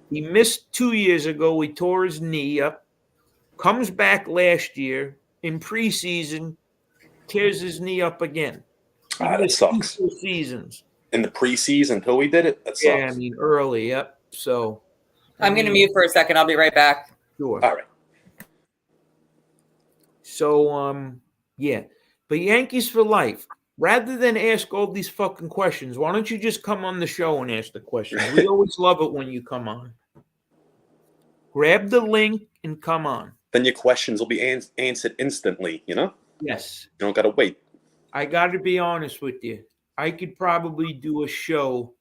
He missed 2 years ago. He tore his knee up. Comes back last year in preseason, tears his knee up again. That sucks. 2 seasons. In the preseason until we did it? That sucks. Yeah, early, yep. So I'm going to mute for a second. I'll be right back. Sure. All right. So, but Yankees for life. Rather than ask all these fucking questions, why don't you just come on the show and ask the questions? We always love it when you come on. Grab the link and come on. Then your questions will be answered instantly, Yes. You don't got to wait. I got to be honest with you. I could probably do a show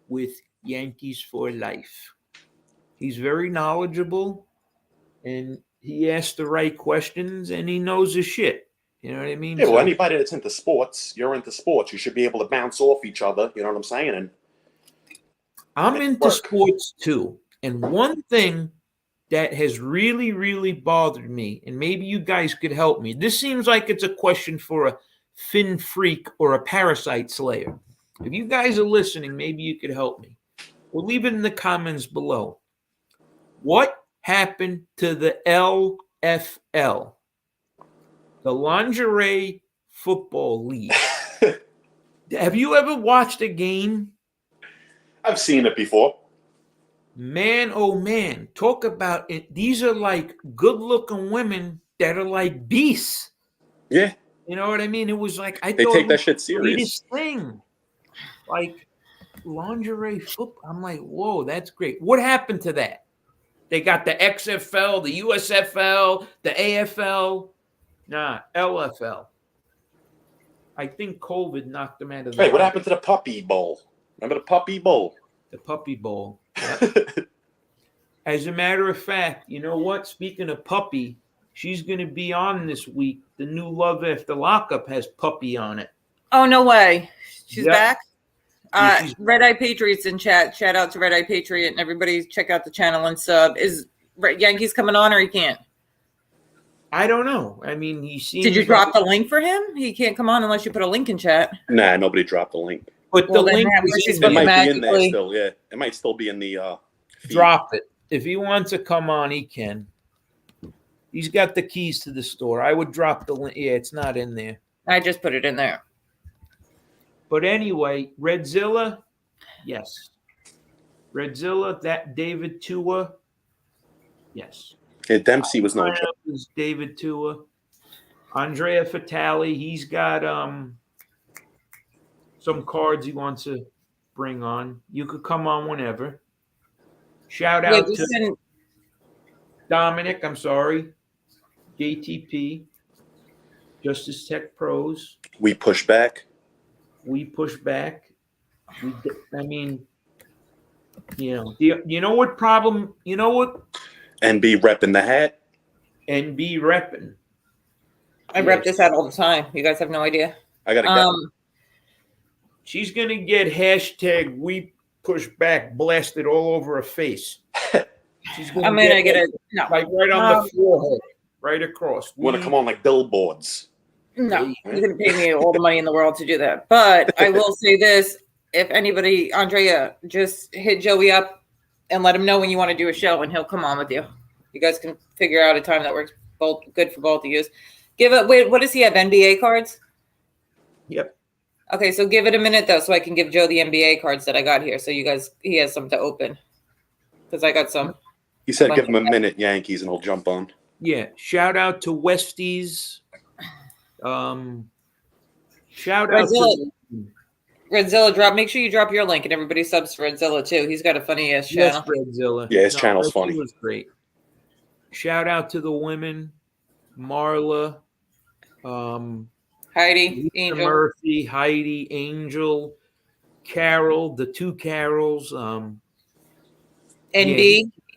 with Yankees for life. He's very knowledgeable, and he asks the right questions, and he knows his shit. You know what I mean? Yeah, well, anybody that's into sports, you're into sports. You should be able to bounce off each other. You know what I'm saying? And I'm into sports too. And one thing that has really, really bothered me, and maybe you guys could help me. This seems like it's a question for a fin freak or a parasite slayer? If you guys are listening, maybe you could help me. We'll leave it in the comments below. What happened to the LFL, the Lingerie Football League? Have you ever watched a game? I've seen it before. Man, oh man, talk about it. These are like good-looking women that are like beasts. Yeah. You know what I mean? It was like They thought take it that was shit the serious. greatest thing. Like lingerie football. I'm like, whoa, that's great. What happened to that? They got the XFL, the USFL, the AFL. Nah, LFL. I think COVID knocked them out of the Hey, what happened to the Puppy Bowl? Remember the Puppy Bowl? The Puppy Bowl. Yep. As a matter of fact, you know what? Speaking of Puppy, she's going to be on this week. The new Love After Lockup has Puppy on it. Oh, no way. She's Yep. back? Yeah, Red Eye Patriots in chat. Shout out to Red Eye Patriot and everybody check out the channel and sub. Is Yankees coming on or he can't? I don't know. I mean, he seems. Did you drop the link for him? He can't come on unless you put a link in chat. Nah, nobody dropped the link. But Well, the then link that is was in just It there. might be in there Magically. still, yeah. It might still be in the feed. Drop it. If he wants to come on, he can. He's got the keys to the store. I would drop the link. Yeah, it's not in there. I just put it in there. But anyway, Redzilla, yes. Redzilla, that David Tua, yes. Yeah, Dempsey was no joke. Is David Tua. Andrea Fatale, he's got some cards he wants to bring on. You could come on whenever. Shout out to Dominic, I'm sorry. JTP, Justice Tech Pros. We push back. We push back. I mean, you know what problem? You know what? NB repping the hat. NB repping. I rep this out all the time. You guys have no idea. I gotta get She's gonna get hashtag we push back blasted all over her face. She's gonna I'm gonna get it. No, like right on the forehead, right across. Want to come on like billboards. no, you're gonna pay me all the money in the world to do that. But I will say this: if anybody, Andrea, just hit Joey up and let him know when you want to do a show, and he'll come on with you. You guys can figure out a time that works good for both of you. Wait, what does he have? NBA cards? Yep. Okay, so give it a minute though, so I can give Joe the NBA cards that I got here, so he has some to open because I got some. He said give him a minute, Yankees, and he'll jump on. Yeah. Shout out to Westies. Shout out to Redzilla, make sure you drop your link and everybody subs for Redzilla too. He's got a funny ass channel. Redzilla. Yeah, his channel's funny. It was great. Shout out to the women, Marla, Heidi, Angel, Murphy, Heidi, Angel, Carol, the two Carols, NB,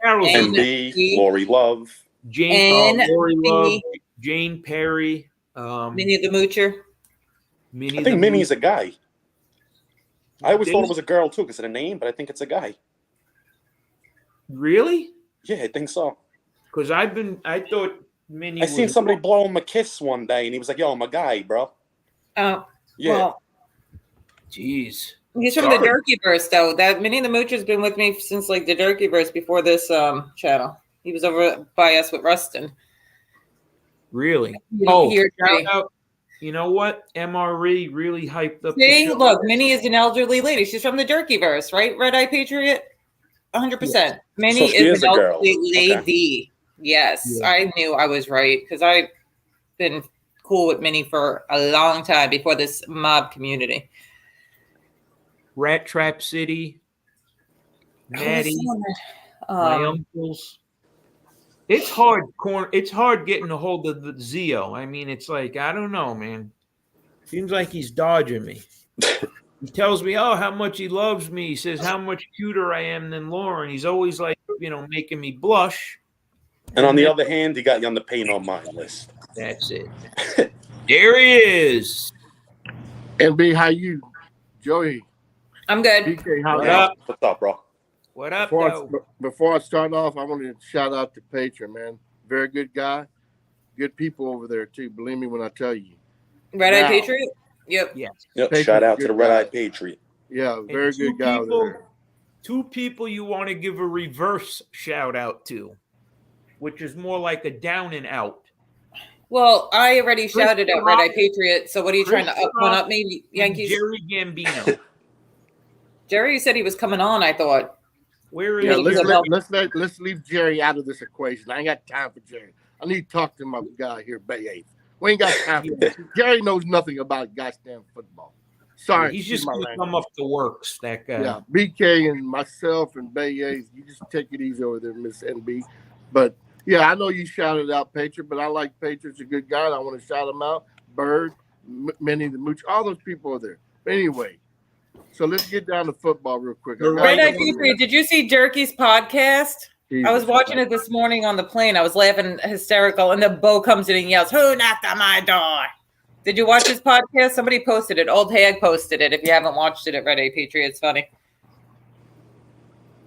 Carol's NB, Lori Love, Jane, Lori Love, Jane Perry, Minnie the Moocher. I think Minnie's a guy. I always thought it was a girl too because of the name, but I think it's a guy. Really? Yeah, I think so. Because I thought Minnie. I seen somebody blow him a kiss one day, and he was like, "Yo, I'm a guy, bro." Oh, yeah. Well, jeez. He's from the Durkeyverse, though. That Minnie the Moocher's been with me since like the Durkeyverse before this channel. He was over by us with Rustin. Really? You know what? MRE really hyped up. See, look, Minnie is an elderly lady. She's from the Durkeyverse, right? Red Eye Patriot, 100%. Yes. Minnie is an elderly lady. Okay. Yes, Yeah. I knew I was right because I've been cool with Minnie for a long time before this mob community. Rat Trap City, Maddie, my uncles. It's hard. It's hard getting a hold of the Zio. I mean, it's like I don't know, man. Seems like he's dodging me. He tells me, "Oh, how much he loves me." He says how much cuter I am than Lauren. He's always like, making me blush. And on the other hand, he got you on the pay no mind list. That's it. There he is. NB, how you, Joey? I'm good. PK, how What up? What's up, bro? What up, Before I start off, I want to shout out to Patron, man. Very good guy. Good people over there, too. Believe me when I tell you. Red Eye Patriot? Yep. Yes. Yep. Patriot's Shout a out to good the Red guy. Eye Patriot. Yeah, very And good guy over there. Two people you want to give a reverse shout out to, which is more like a down and out. Well, I already shouted out Red Eye Rock, Patriot. So what are you trying to up one up me, Yankees? Jerry Gambino. Jerry said he was coming on, I thought. Where Yeah, is let's leave Jerry out of this equation. I ain't got time for Jerry. I need to talk to my guy here, Bay 8. We ain't got time for this. Jerry knows nothing about goddamn football. Sorry. He's just going to come up the works, that guy. Yeah, BK and myself and Bay 8, you just take it easy over there, Miss NB. But, yeah, I know you shouted out Patriot, but I like Patriot's a good guy. I want to shout him out. Bird, Minnie the Mooch, all those people are there. But anyway, so let's get down to football real quick. Red Eye Patriot, did you see Jerky's podcast? I was watching it this morning on the plane. I was laughing hysterical, and then Bo comes in and yells, "Who knocked on my door?" Did you watch his podcast? Somebody posted it. Old Hag posted it. If you haven't watched it at Red Eye Patriot, it's funny.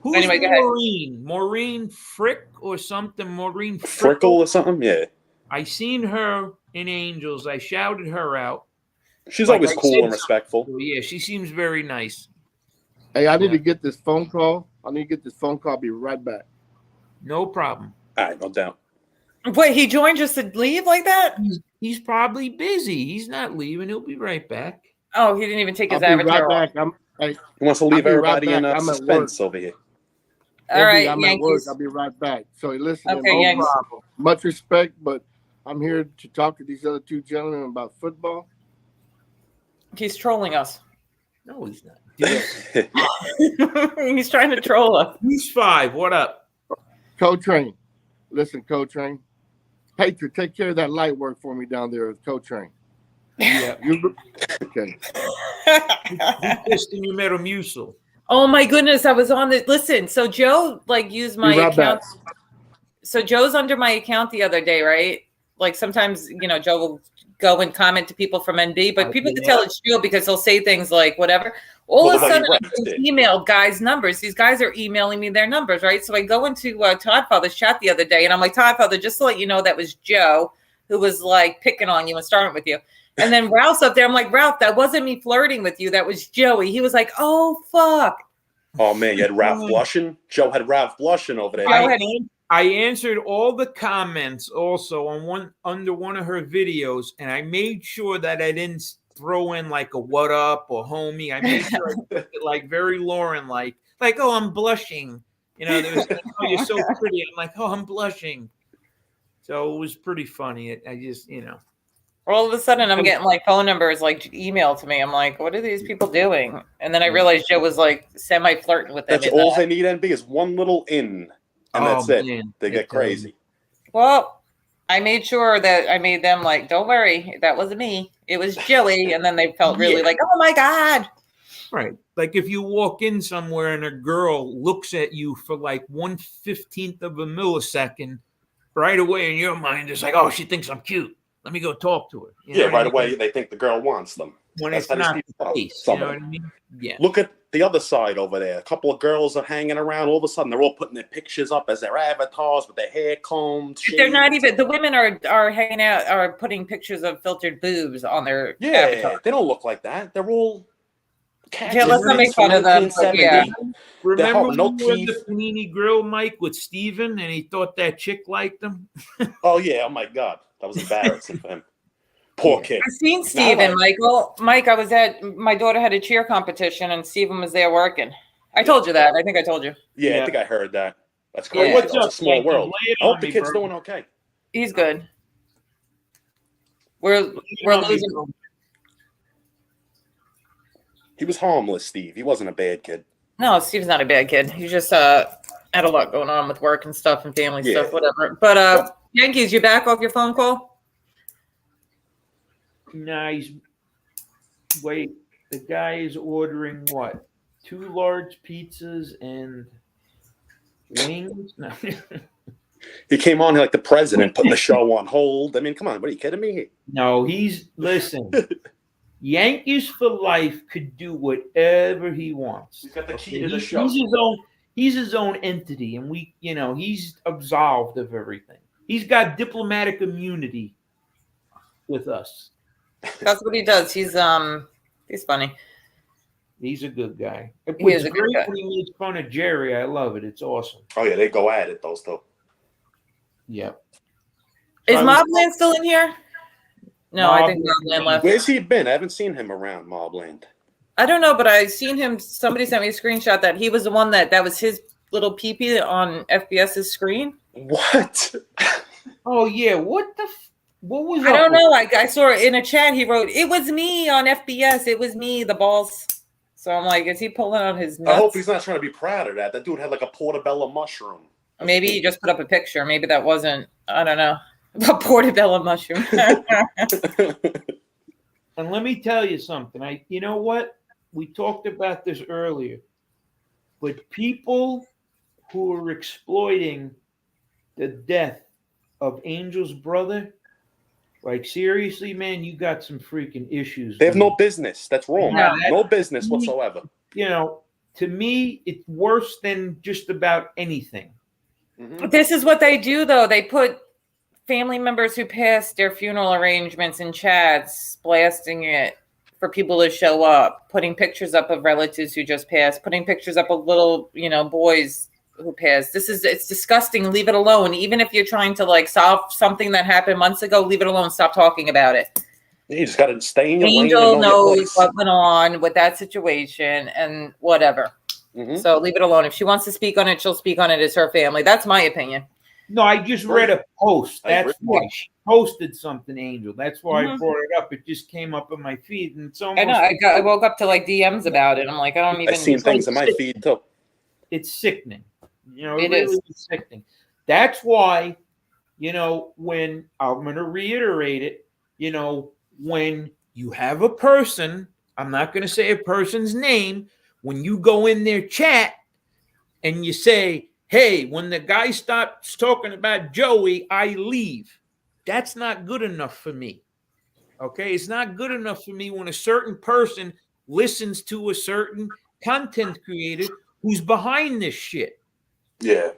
Who's anyway, Maureen? Maureen Frick or something? Maureen Frickle or something? Yeah. I seen her in Angels. I shouted her out. She's always cool and respectful. Yeah, she seems very nice. Hey, I need to get this phone call. I'll be right back. No problem. All right, no doubt. Wait, he joined just to leave like that? He's probably busy. He's not leaving. He'll be right back. Oh, he didn't even take his I'll be avatar right off. back. He wants to leave everybody right in back. I'm at suspense over here. All right, I'm Yankees. at work. I'll be right back. So listen, Okay, Yankees. much respect, but I'm here to talk to these other two gentlemen about football. He's trolling us. No, he's not. He's trying to troll us. Who's 5? What up? Co-train. Listen, co-train. Patriot, take care of that light work for me down there with co-train. Yeah. Okay. Kristen Metamucil. Oh my goodness, I was on the listen. So Joe used my account. So Joe's under my account the other day, right? Like sometimes, Joe will go and comment to people from NB, but people can tell it's Joe because he'll say things like whatever. All of a sudden, I emailed guys' numbers. These guys are emailing me their numbers, right? So I go into Todd Father's chat the other day, and I'm like, Todd Father, just to let you know, that was Joe who was picking on you and starting with you. And then Ralph's up there. I'm like, Ralph, that wasn't me flirting with you. That was Joey. He was like, oh, fuck. Oh, man, you had Ralph blushing? Joe had Ralph blushing over there. I answered all the comments also on under one of her videos, and I made sure that I didn't throw in a what up or homie. I made sure I kept it very Lauren-like, oh, I'm blushing. There was oh, you're so pretty. I'm like, oh, I'm blushing. So it was pretty funny. I just, All of a sudden, I'm getting phone numbers emailed to me. I'm like, what are these people doing? And then I realized Joe was semi-flirting with them. That's all they need, NB, is one little in, and that's it. Man. They get crazy. Well, I made sure that I made them don't worry, that wasn't me. It was Joey. And then they felt really oh my God. Right. If you walk in somewhere and a girl looks at you for 1/15 of a millisecond, right away in your mind, it's oh, she thinks I'm cute. Let me go talk to her. Right away, they think the girl wants them. When it's not the case, you know what I mean? Yeah. Look at the other side over there. A couple of girls are hanging around. All of a sudden, they're all putting their pictures up as their avatars with their hair combed. They're not even. The women are hanging out, are putting pictures of filtered boobs on their avatar. They don't look like that. They're all. Yeah, let's not make fun of them. Yeah. Remember when we were in the Panini Grill, Mike, with Steven, and he thought that chick liked him? Oh, yeah. Oh, my God. That was embarrassing for him. Poor kid. I've seen Steven, Michael. Mike, I was my daughter had a cheer competition, and Steven was there working. I told you that. I think I told you. Yeah, I think I heard that. That's crazy. What's It's up, a small world. I hope the kid's bro. doing okay. He's good. We're losing. He was harmless, Steve. He wasn't a bad kid. No, Steve's not a bad kid. He just had a lot going on with work and stuff and family stuff, whatever. But Yankees, you back off your phone call? Nice. Wait, the guy is ordering what? 2 large pizzas and wings? No. He came on like the president, putting the show on hold. I mean, come on. What are you kidding me? No, listen. Yankees for life could do whatever he wants. He's got the key to the show. He's his own entity, and he's absolved of everything. He's got diplomatic immunity with us. That's what he does. He's funny. He's a good guy. He It's is a good great guy. when he makes fun of Jerry. I love it. It's awesome. Oh yeah, they go at it those two. Yep. Is I was- Mobland still in here? No, I think Mobland- Mobland left. Where's he been? I haven't seen him around Mobland. I don't know, but I seen him. Somebody sent me a screenshot that he was the one that was his little peepee on FBS's screen. What? Oh yeah. What was? I up don't with- know. I saw in a chat he wrote, "It was me on FBS. It was me, the balls." So I'm like, is he pulling on his nuts? I hope he's not trying to be proud of that. That dude had like a portobello mushroom. Maybe he just put up a picture. Maybe that wasn't. I don't know. A portobello mushroom. And let me tell you something. You know what? We talked about this earlier, but people who are exploiting the death of Angel's brother, like seriously, man, you got some freaking issues. They have man. no business. That's wrong. No. No business whatsoever. You know, to me, it's worse than just about anything. Mhm. This is what they do, though. They put family members who passed their funeral arrangements in chats, blasting it for people to show up, putting pictures up of relatives who just passed, putting pictures up of little, boys who passed. It's disgusting. Leave it alone. Even if you're trying to like solve something that happened months ago, leave it alone. Stop talking about it. You just got to stay in your lane. Angel and know your knows place. what went on with that situation and whatever. Mhm. So leave it alone. If she wants to speak on it, she'll speak on it as her family. That's my opinion. No, I just read a post. I That's agree. why she posted something, Angel. That's why I Mhm. brought it up. It just came up in my feed, and it's I almost. know. I woke up to like DMs about it. I'm like, I don't even. I've seen things in my feed too. It's sickening. It It really is. is sickening. That's why, when I'm going to reiterate it, when you have a person, I'm not going to say a person's name, when you go in their chat and you say, hey, when the guy stops talking about Joey, I leave. That's not good enough for me. Okay? It's not good enough for me when a certain person listens to a certain content creator who's behind this shit. Yeah.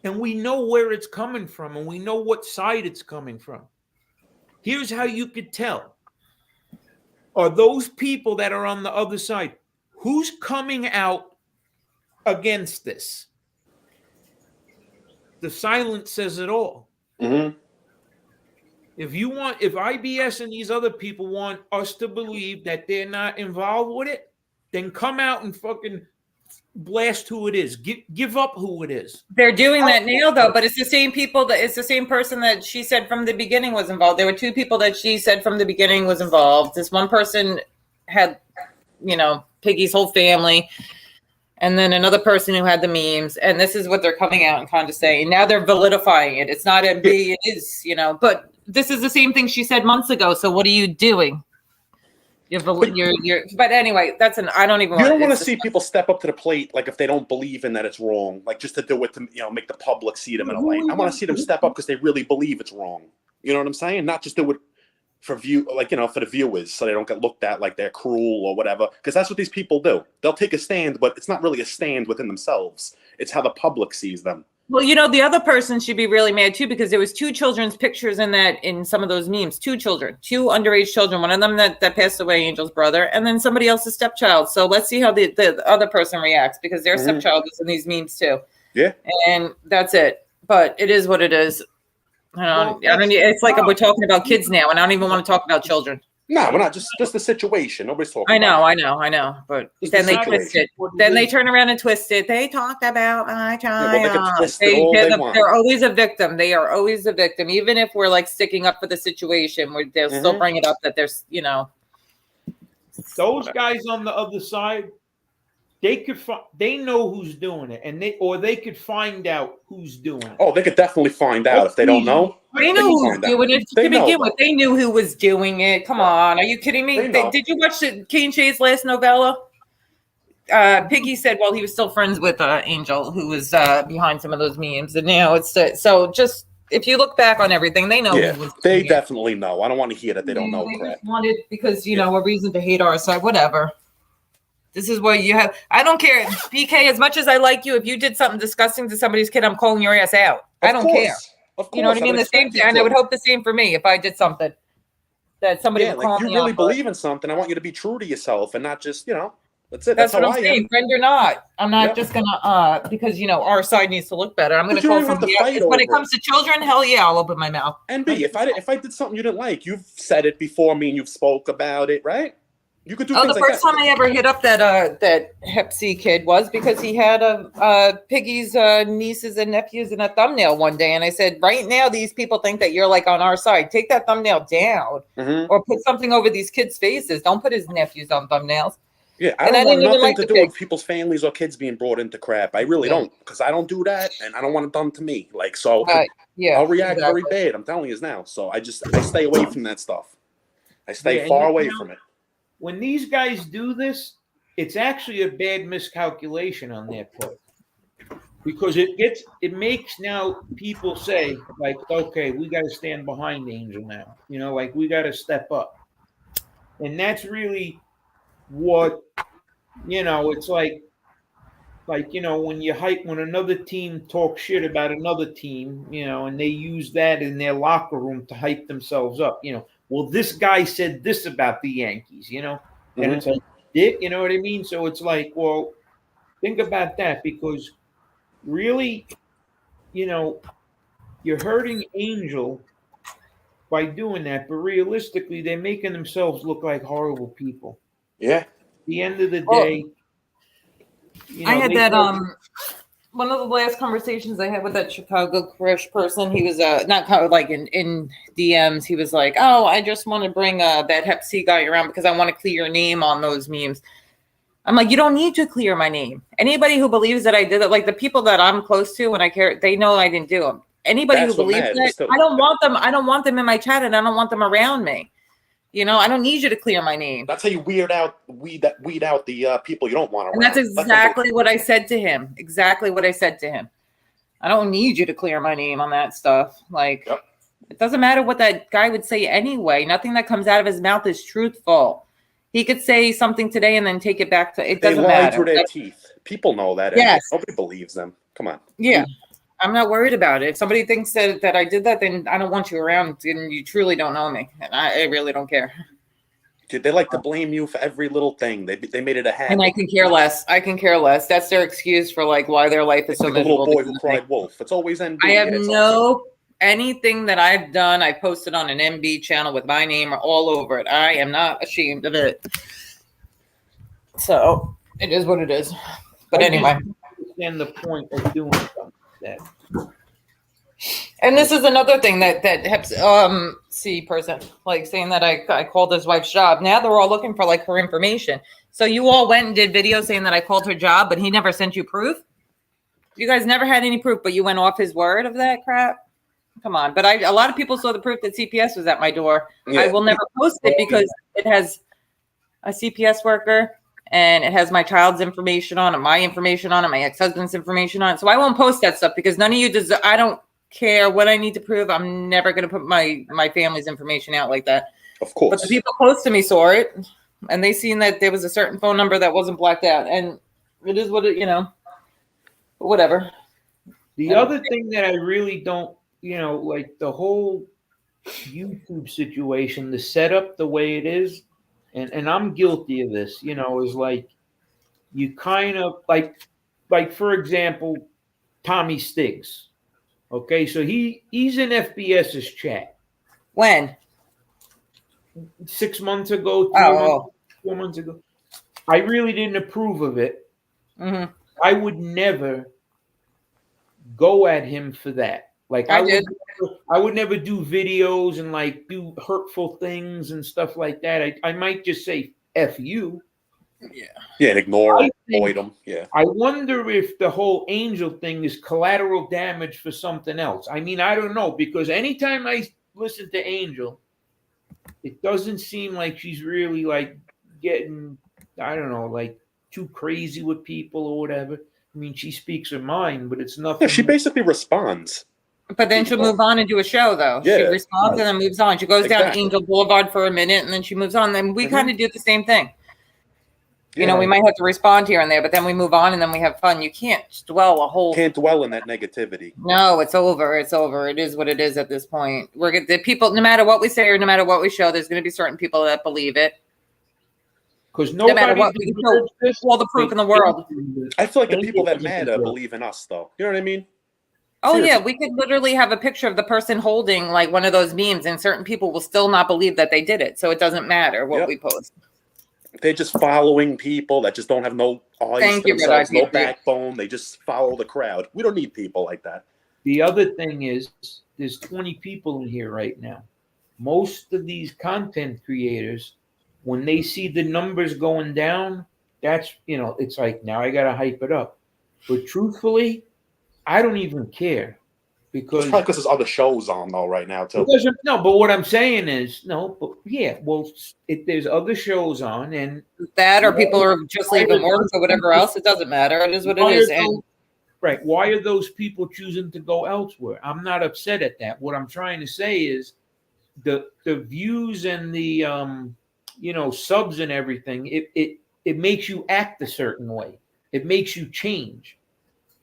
And we know where it's coming from, and we know what side it's coming from. Here's how you could tell. Are those people that are on the other side, who's coming out against this? The silence says it all. Mm-hmm. If IBS and these other people want us to believe that they're not involved with it, then come out and fucking blast who it is. Give up who it is. They're doing that now, though. But it's the same people it's the same person that she said from the beginning was involved. There were two people that she said from the beginning was involved. This one person had, Piggy's whole family, and then another person who had the memes. And this is what they're coming out and kind of saying. Now they're validifying it. It's not MB, it is, But this is the same thing she said months ago. So what are you doing? But anyway, I don't even. You don't want to see people step up to the plate, like if they don't believe in that it's wrong, like just to do it to make the public see them in a light. I want to see them step up because they really believe it's wrong. You know what I'm saying? Not just do it for for the viewers, so they don't get looked at like they're cruel or whatever. Because that's what these people do. They'll take a stand, but it's not really a stand within themselves. It's how the public sees them. Well, the other person should be really mad too, because there was two children's pictures in some of those memes. Two underage children. One of them that passed away, Angel's brother, and then somebody else's stepchild. So let's see how the other person reacts, because their stepchild is in these memes too. Yeah. And that's it. But it is what it is. It's like we're talking about kids now, and I don't even want to talk about children. No, we're not. Just the situation. Nobody's talking. I know. But Just then the they twist it. Then they turn around and twist it. They talked about my child. Well, they can twist it all they want. They're always a victim. They are always a victim. Even if we're like sticking up for the situation, they'll still bring it up that there's, Those guys on the other side, they know who's doing it, and they could find out who's doing it. Oh, they could definitely find out if they don't know. They know who's doing it to begin with. They knew who was doing it. Come on, are you kidding me? Did you watch Kane Shay's last novella? Piggy said, well, he was still friends with Angel, who was behind some of those memes, and now it's so just. If you look back on everything, they know. Yeah, who was they doing definitely know. I don't want to hear that they don't know. They Crap. just wanted because a reason to hate our side. Whatever. This is what you have. I don't care, BK. As much as I like you, if you did something disgusting to somebody's kid, I'm calling your ass out. I don't care. Of course, You know what I mean? The same thing, and I would hope the same for me if I did something. that somebody Yeah, would like call you me really up. But believe in something. I want you to be true to yourself and not just, that's it. that's That's what how I'm I saying, am. friend or not. I'm not Yep. just gonna because our side needs to look better. I'm gonna But you call don't even have somebody to else. fight When it over comes to children, hell yeah, I'll open my mouth. And B, if I did something you didn't like, you've said it before me and you've spoke about it, right? You could do Oh, things the like first that. time I ever hit up that Hep C kid was because he had Piggy's nieces and nephews in a thumbnail one day, and I said, right now these people think that you're like on our side. Take that thumbnail down, or put something over these kids' faces. Don't put his nephews on thumbnails. Yeah, I don't want nothing to do with people's families or kids being brought into crap. I really don't, because I don't do that, and I don't want it done to me. Like, so I'll react very bad. I'm telling you now. So I stay away from that stuff. I stay far away from it. When these guys do this, it's actually a bad miscalculation on their part, because it makes now people say, like, okay, we got to stand behind Angel now, like we got to step up, and that's really what it's like when another team talks shit about another team, and they use that in their locker room to hype themselves up, well, this guy said this about the Yankees, and it's like, you know what I mean? So it's like, well, think about that, because really, you're hurting Angel by doing that, but realistically, they're making themselves look like horrible people. Yeah. At the end of the day, I had that one of the last conversations I had with that Chicago Crush person. He was not like in DMs. He was like, "Oh, I just want to bring that Hep C guy around because I want to clear your name on those memes." I'm like, you don't need to clear my name. Anybody who believes that I did it, like the people that I'm close to and I care, they know I didn't do them. Anybody who believes that, I don't want them. I don't want them in my chat, and I don't want them around me. I don't need you to clear my name. That's how you weed out the people you don't want around. And that's exactly what I said to him. Exactly what I said to him. I don't need you to clear my name on that stuff. Like, It doesn't matter what that guy would say anyway. Nothing that comes out of his mouth is truthful. He could say something today and then take it back to it. Doesn't matter. They lie through their teeth. People know that. Yes. Nobody believes them. Come on. Yeah. I'm not worried about it. If somebody thinks that I did that, then I don't want you around, and you truly don't know me. And I really don't care. Dude, they like to blame you for every little thing. They made it a habit. And I can care less. That's their excuse for like why their life is so miserable. Like a little boy who cried wolf. It's always NB. I have anything that I've done, I posted on an MB channel with my name all over it. I am not ashamed of it. So it is what it is. But anyway. I understand the point of doing something like that. And this is another thing that Hep C person, like saying that I called his wife's job. Now they're all looking for like her information. So you all went and did videos saying that I called her job, but he never sent you proof. You guys never had any proof, but you went off his word of that crap. Come on. But a lot of people saw the proof that CPS was at my door. Yeah. I will never post it because it has a CPS worker and it has my child's information on it, my information on it, my ex-husband's information on it. So I won't post that stuff because none of you I don't care what I need to prove. I'm never going to put my family's information out like that. Of course. But the people close to me saw it and they seen that there was a certain phone number that wasn't blacked out. And it is what it, whatever. The other thing that I really don't, like the whole YouTube situation, the setup the way it is, and I'm guilty of this, is like you kind of like for example, Tommy Stiggs. Okay, so he's in FBS's chat. When? 6 months ago, 4 months ago. I really didn't approve of it. Mm-hmm. I would never go at him for that. Like I would never do videos and like do hurtful things and stuff like that. I might just say F you. Yeah, and ignore him, avoid him. Yeah. I wonder if the whole Angel thing is collateral damage for something else. I mean, I don't know, because anytime I listen to Angel, it doesn't seem like she's really like getting, I don't know, like too crazy with people or whatever. I mean, she speaks her mind, but it's nothing. Yeah, she basically responds. But then she'll move on and do a show, though. Yeah, she responds and then moves on. She goes down Angel Boulevard for a minute, and then she moves on. Then we kind of do the same thing. You know, we might have to respond here and there, but then we move on and then we have fun. You can't dwell Can't dwell in that negativity. No, it's over. It's over. It is what it is at this point. The people, no matter what we say or no matter what we show, there's going to be certain people that believe it. Because no matter what we show, all the proof in the world. I feel like the people that matter believe in us, though. You know what I mean? Oh, seriously. Yeah. We could literally have a picture of the person holding like one of those memes, and certain people will still not believe that they did it. So it doesn't matter what we post. They're just following people that just don't have no eyes to themselves, no backbone. They just follow the crowd. We don't need people like that. The other thing is, there's 20 people in here right now. Most of these content creators, when they see the numbers going down, that's, you know, it's like, now I got to hype it up. But truthfully, I don't even care. Because it's probably because there's other shows on though right now too. No, but what I'm saying is if there's other shows on and that, or people are just leaving work or whatever else, it doesn't matter. It is what it is. Right? Why are those people choosing to go elsewhere? I'm not upset at that. What I'm trying to say is the views and the subs and everything. It makes you act a certain way. It makes you change.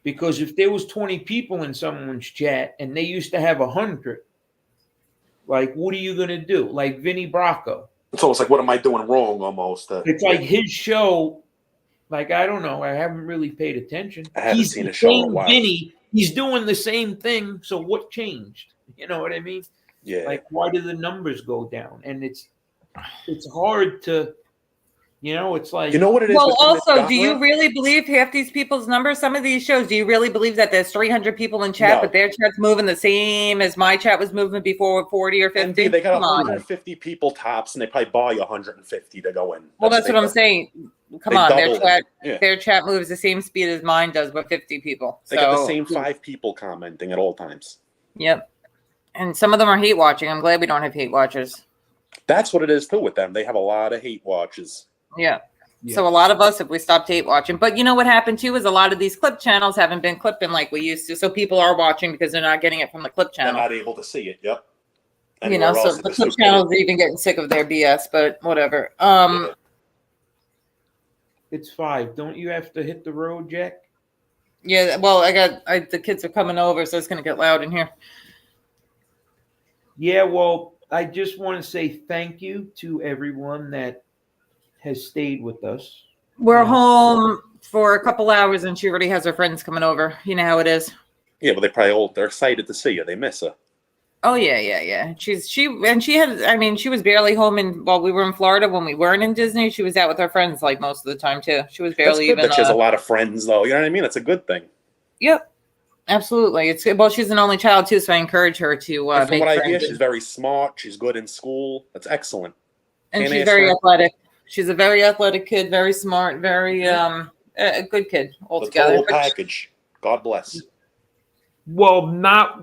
Because if there was 20 people in someone's chat and they used to have 100, like, what are you going to do? Like Vinny Bracco. It's almost like, what am I doing wrong almost? It's like his show, like, I don't know. I haven't really paid attention. I haven't seen a show in a while. Vinny, he's doing the same thing. So what changed? You know what I mean? Yeah. Like, why do the numbers go down? And it's hard to... it's like... You know what it is? Well, also, do you really believe half these people's numbers? Some of these shows, do you really believe that there's 300 people in chat, but their chat's moving the same as my chat was moving before with 40 or 50? They got 150 people tops, and they probably buy 150 to go in. Well, that's what I'm saying. Come on, their chat moves the same speed as mine does with 50 people. They got the same 5 people commenting at all times. Yep. And some of them are hate watching. I'm glad we don't have hate watchers. That's what it is, too, with them. They have a lot of hate watches. Yeah. So a lot of us, if we stopped hate watching, but you know what happened too is a lot of these clip channels haven't been clipping like we used to. So people are watching because they're not getting it from the clip channel. They're not able to see it. Yep. So the clip channels are even getting sick of their BS, but whatever. It's 5. Don't you have to hit the road, Jack? Yeah. Well, the kids are coming over, so it's going to get loud in here. Yeah. Well, I just want to say thank you to everyone that has stayed with us. We're home for a couple hours and she already has her friends coming over. You know how it is. Yeah, but they're excited to see you. They miss her. Oh yeah. She was barely home while we were in Florida when we weren't in Disney. She was out with her friends like most of the time too. She was barely even. She has a lot of friends though. You know what I mean? It's a good thing. Yep. Absolutely. She's an only child too, so I encourage her to make from what I hear, she's very smart. She's good in school. That's excellent. And she's very athletic. She's a very athletic kid, very smart, very a good kid altogether. The whole package. God bless. Well, not,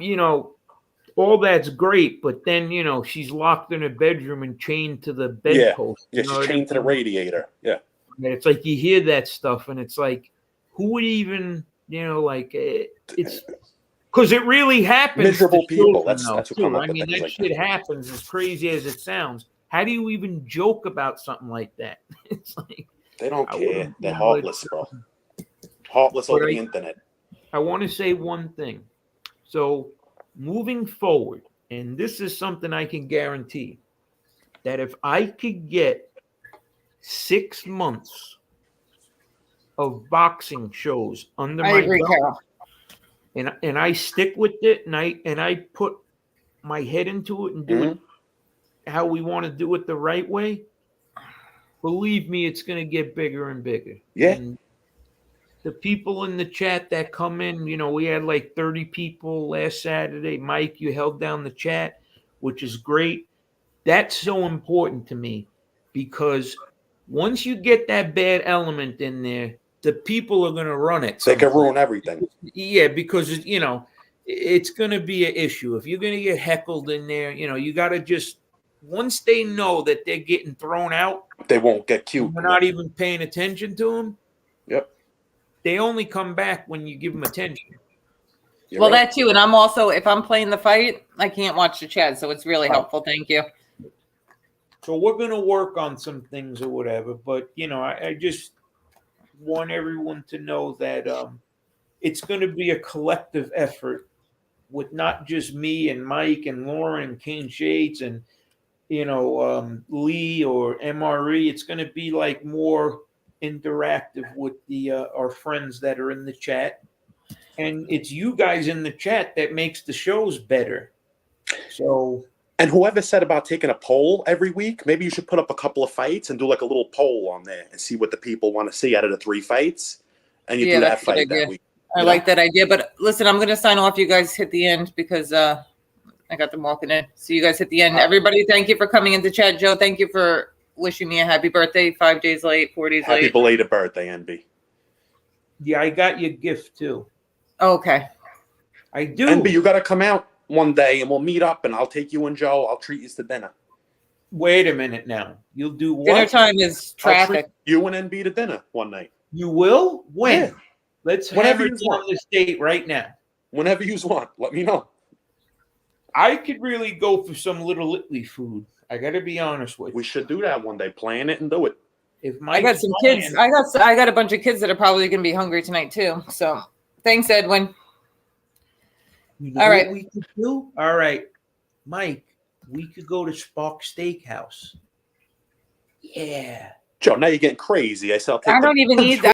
all that's great, but then, she's locked in her bedroom and chained to the bedpost. Yeah, she's chained to the radiator. Yeah. And it's like you hear that stuff and it's like, who would even, it's because it really happens. Miserable people. That's what come up I mean, that shit happens, as crazy as it sounds. How do you even joke about something like that? It's like they don't care. They're heartless, bro. Heartless over the internet. I want to say one thing. So moving forward, and this is something I can guarantee, that if I could get 6 months of boxing shows under my belt, and I stick with it, and I put my head into it and do it how we want to do it the right way, believe me, it's going to get bigger and bigger. Yeah. And the people in the chat that come in, we had like 30 people last Saturday. Mike, you held down the chat, which is great. That's so important to me because once you get that bad element in there, the people are going to run it. They can ruin everything. Yeah, because, it's going to be an issue. If you're going to get heckled in there, you got to just, once they know that they're getting thrown out, they won't get cute. We're not even paying attention to them. Yep. They only come back when you give them attention. Well, that too. And I'm also, if I'm playing the fight, I can't watch the chat. So it's really helpful. Thank you. So we're going to work on some things or whatever. But, I just, want everyone to know that it's going to be a collective effort with not just me and Mike and Lauren and Kane Shades and Lee or MRE. It's going to be like more interactive with the our friends that are in the chat, and it's you guys in the chat that makes the shows better. So, and whoever said about taking a poll every week, maybe you should put up a couple of fights and do like a little poll on there and see what the people want to see out of the 3 fights, and you do that that's a good fight idea. that week. I like that idea. But listen, I'm going to sign off. You guys hit the end because I got them walking in. So you guys hit the end. Everybody, thank you for coming into chat. Joe, thank you for wishing me a happy birthday. 5 days late, 4 days late. Happy belated birthday, NB. Yeah, I got you a gift too. Okay. I do. NB, you got to come out one day and we'll meet up and I'll take you and Joe. I'll treat you to dinner. Wait a minute now. You'll do what? Dinner time is traffic. You and NB to dinner one night. You will? When? Yeah. Let's Whenever hammer you want. down this date right now. Whenever you want, let me know. I could really go for some Little Italy food. I got to be honest with you. We should do that one day. Plan it and do it. If I got some kids. I got a bunch of kids that are probably going to be hungry tonight too. So thanks, Edwin. All right. What we could do? All right. Mike, we could go to Spark Steakhouse. Yeah. Joe, now you're getting crazy. I don't even need that.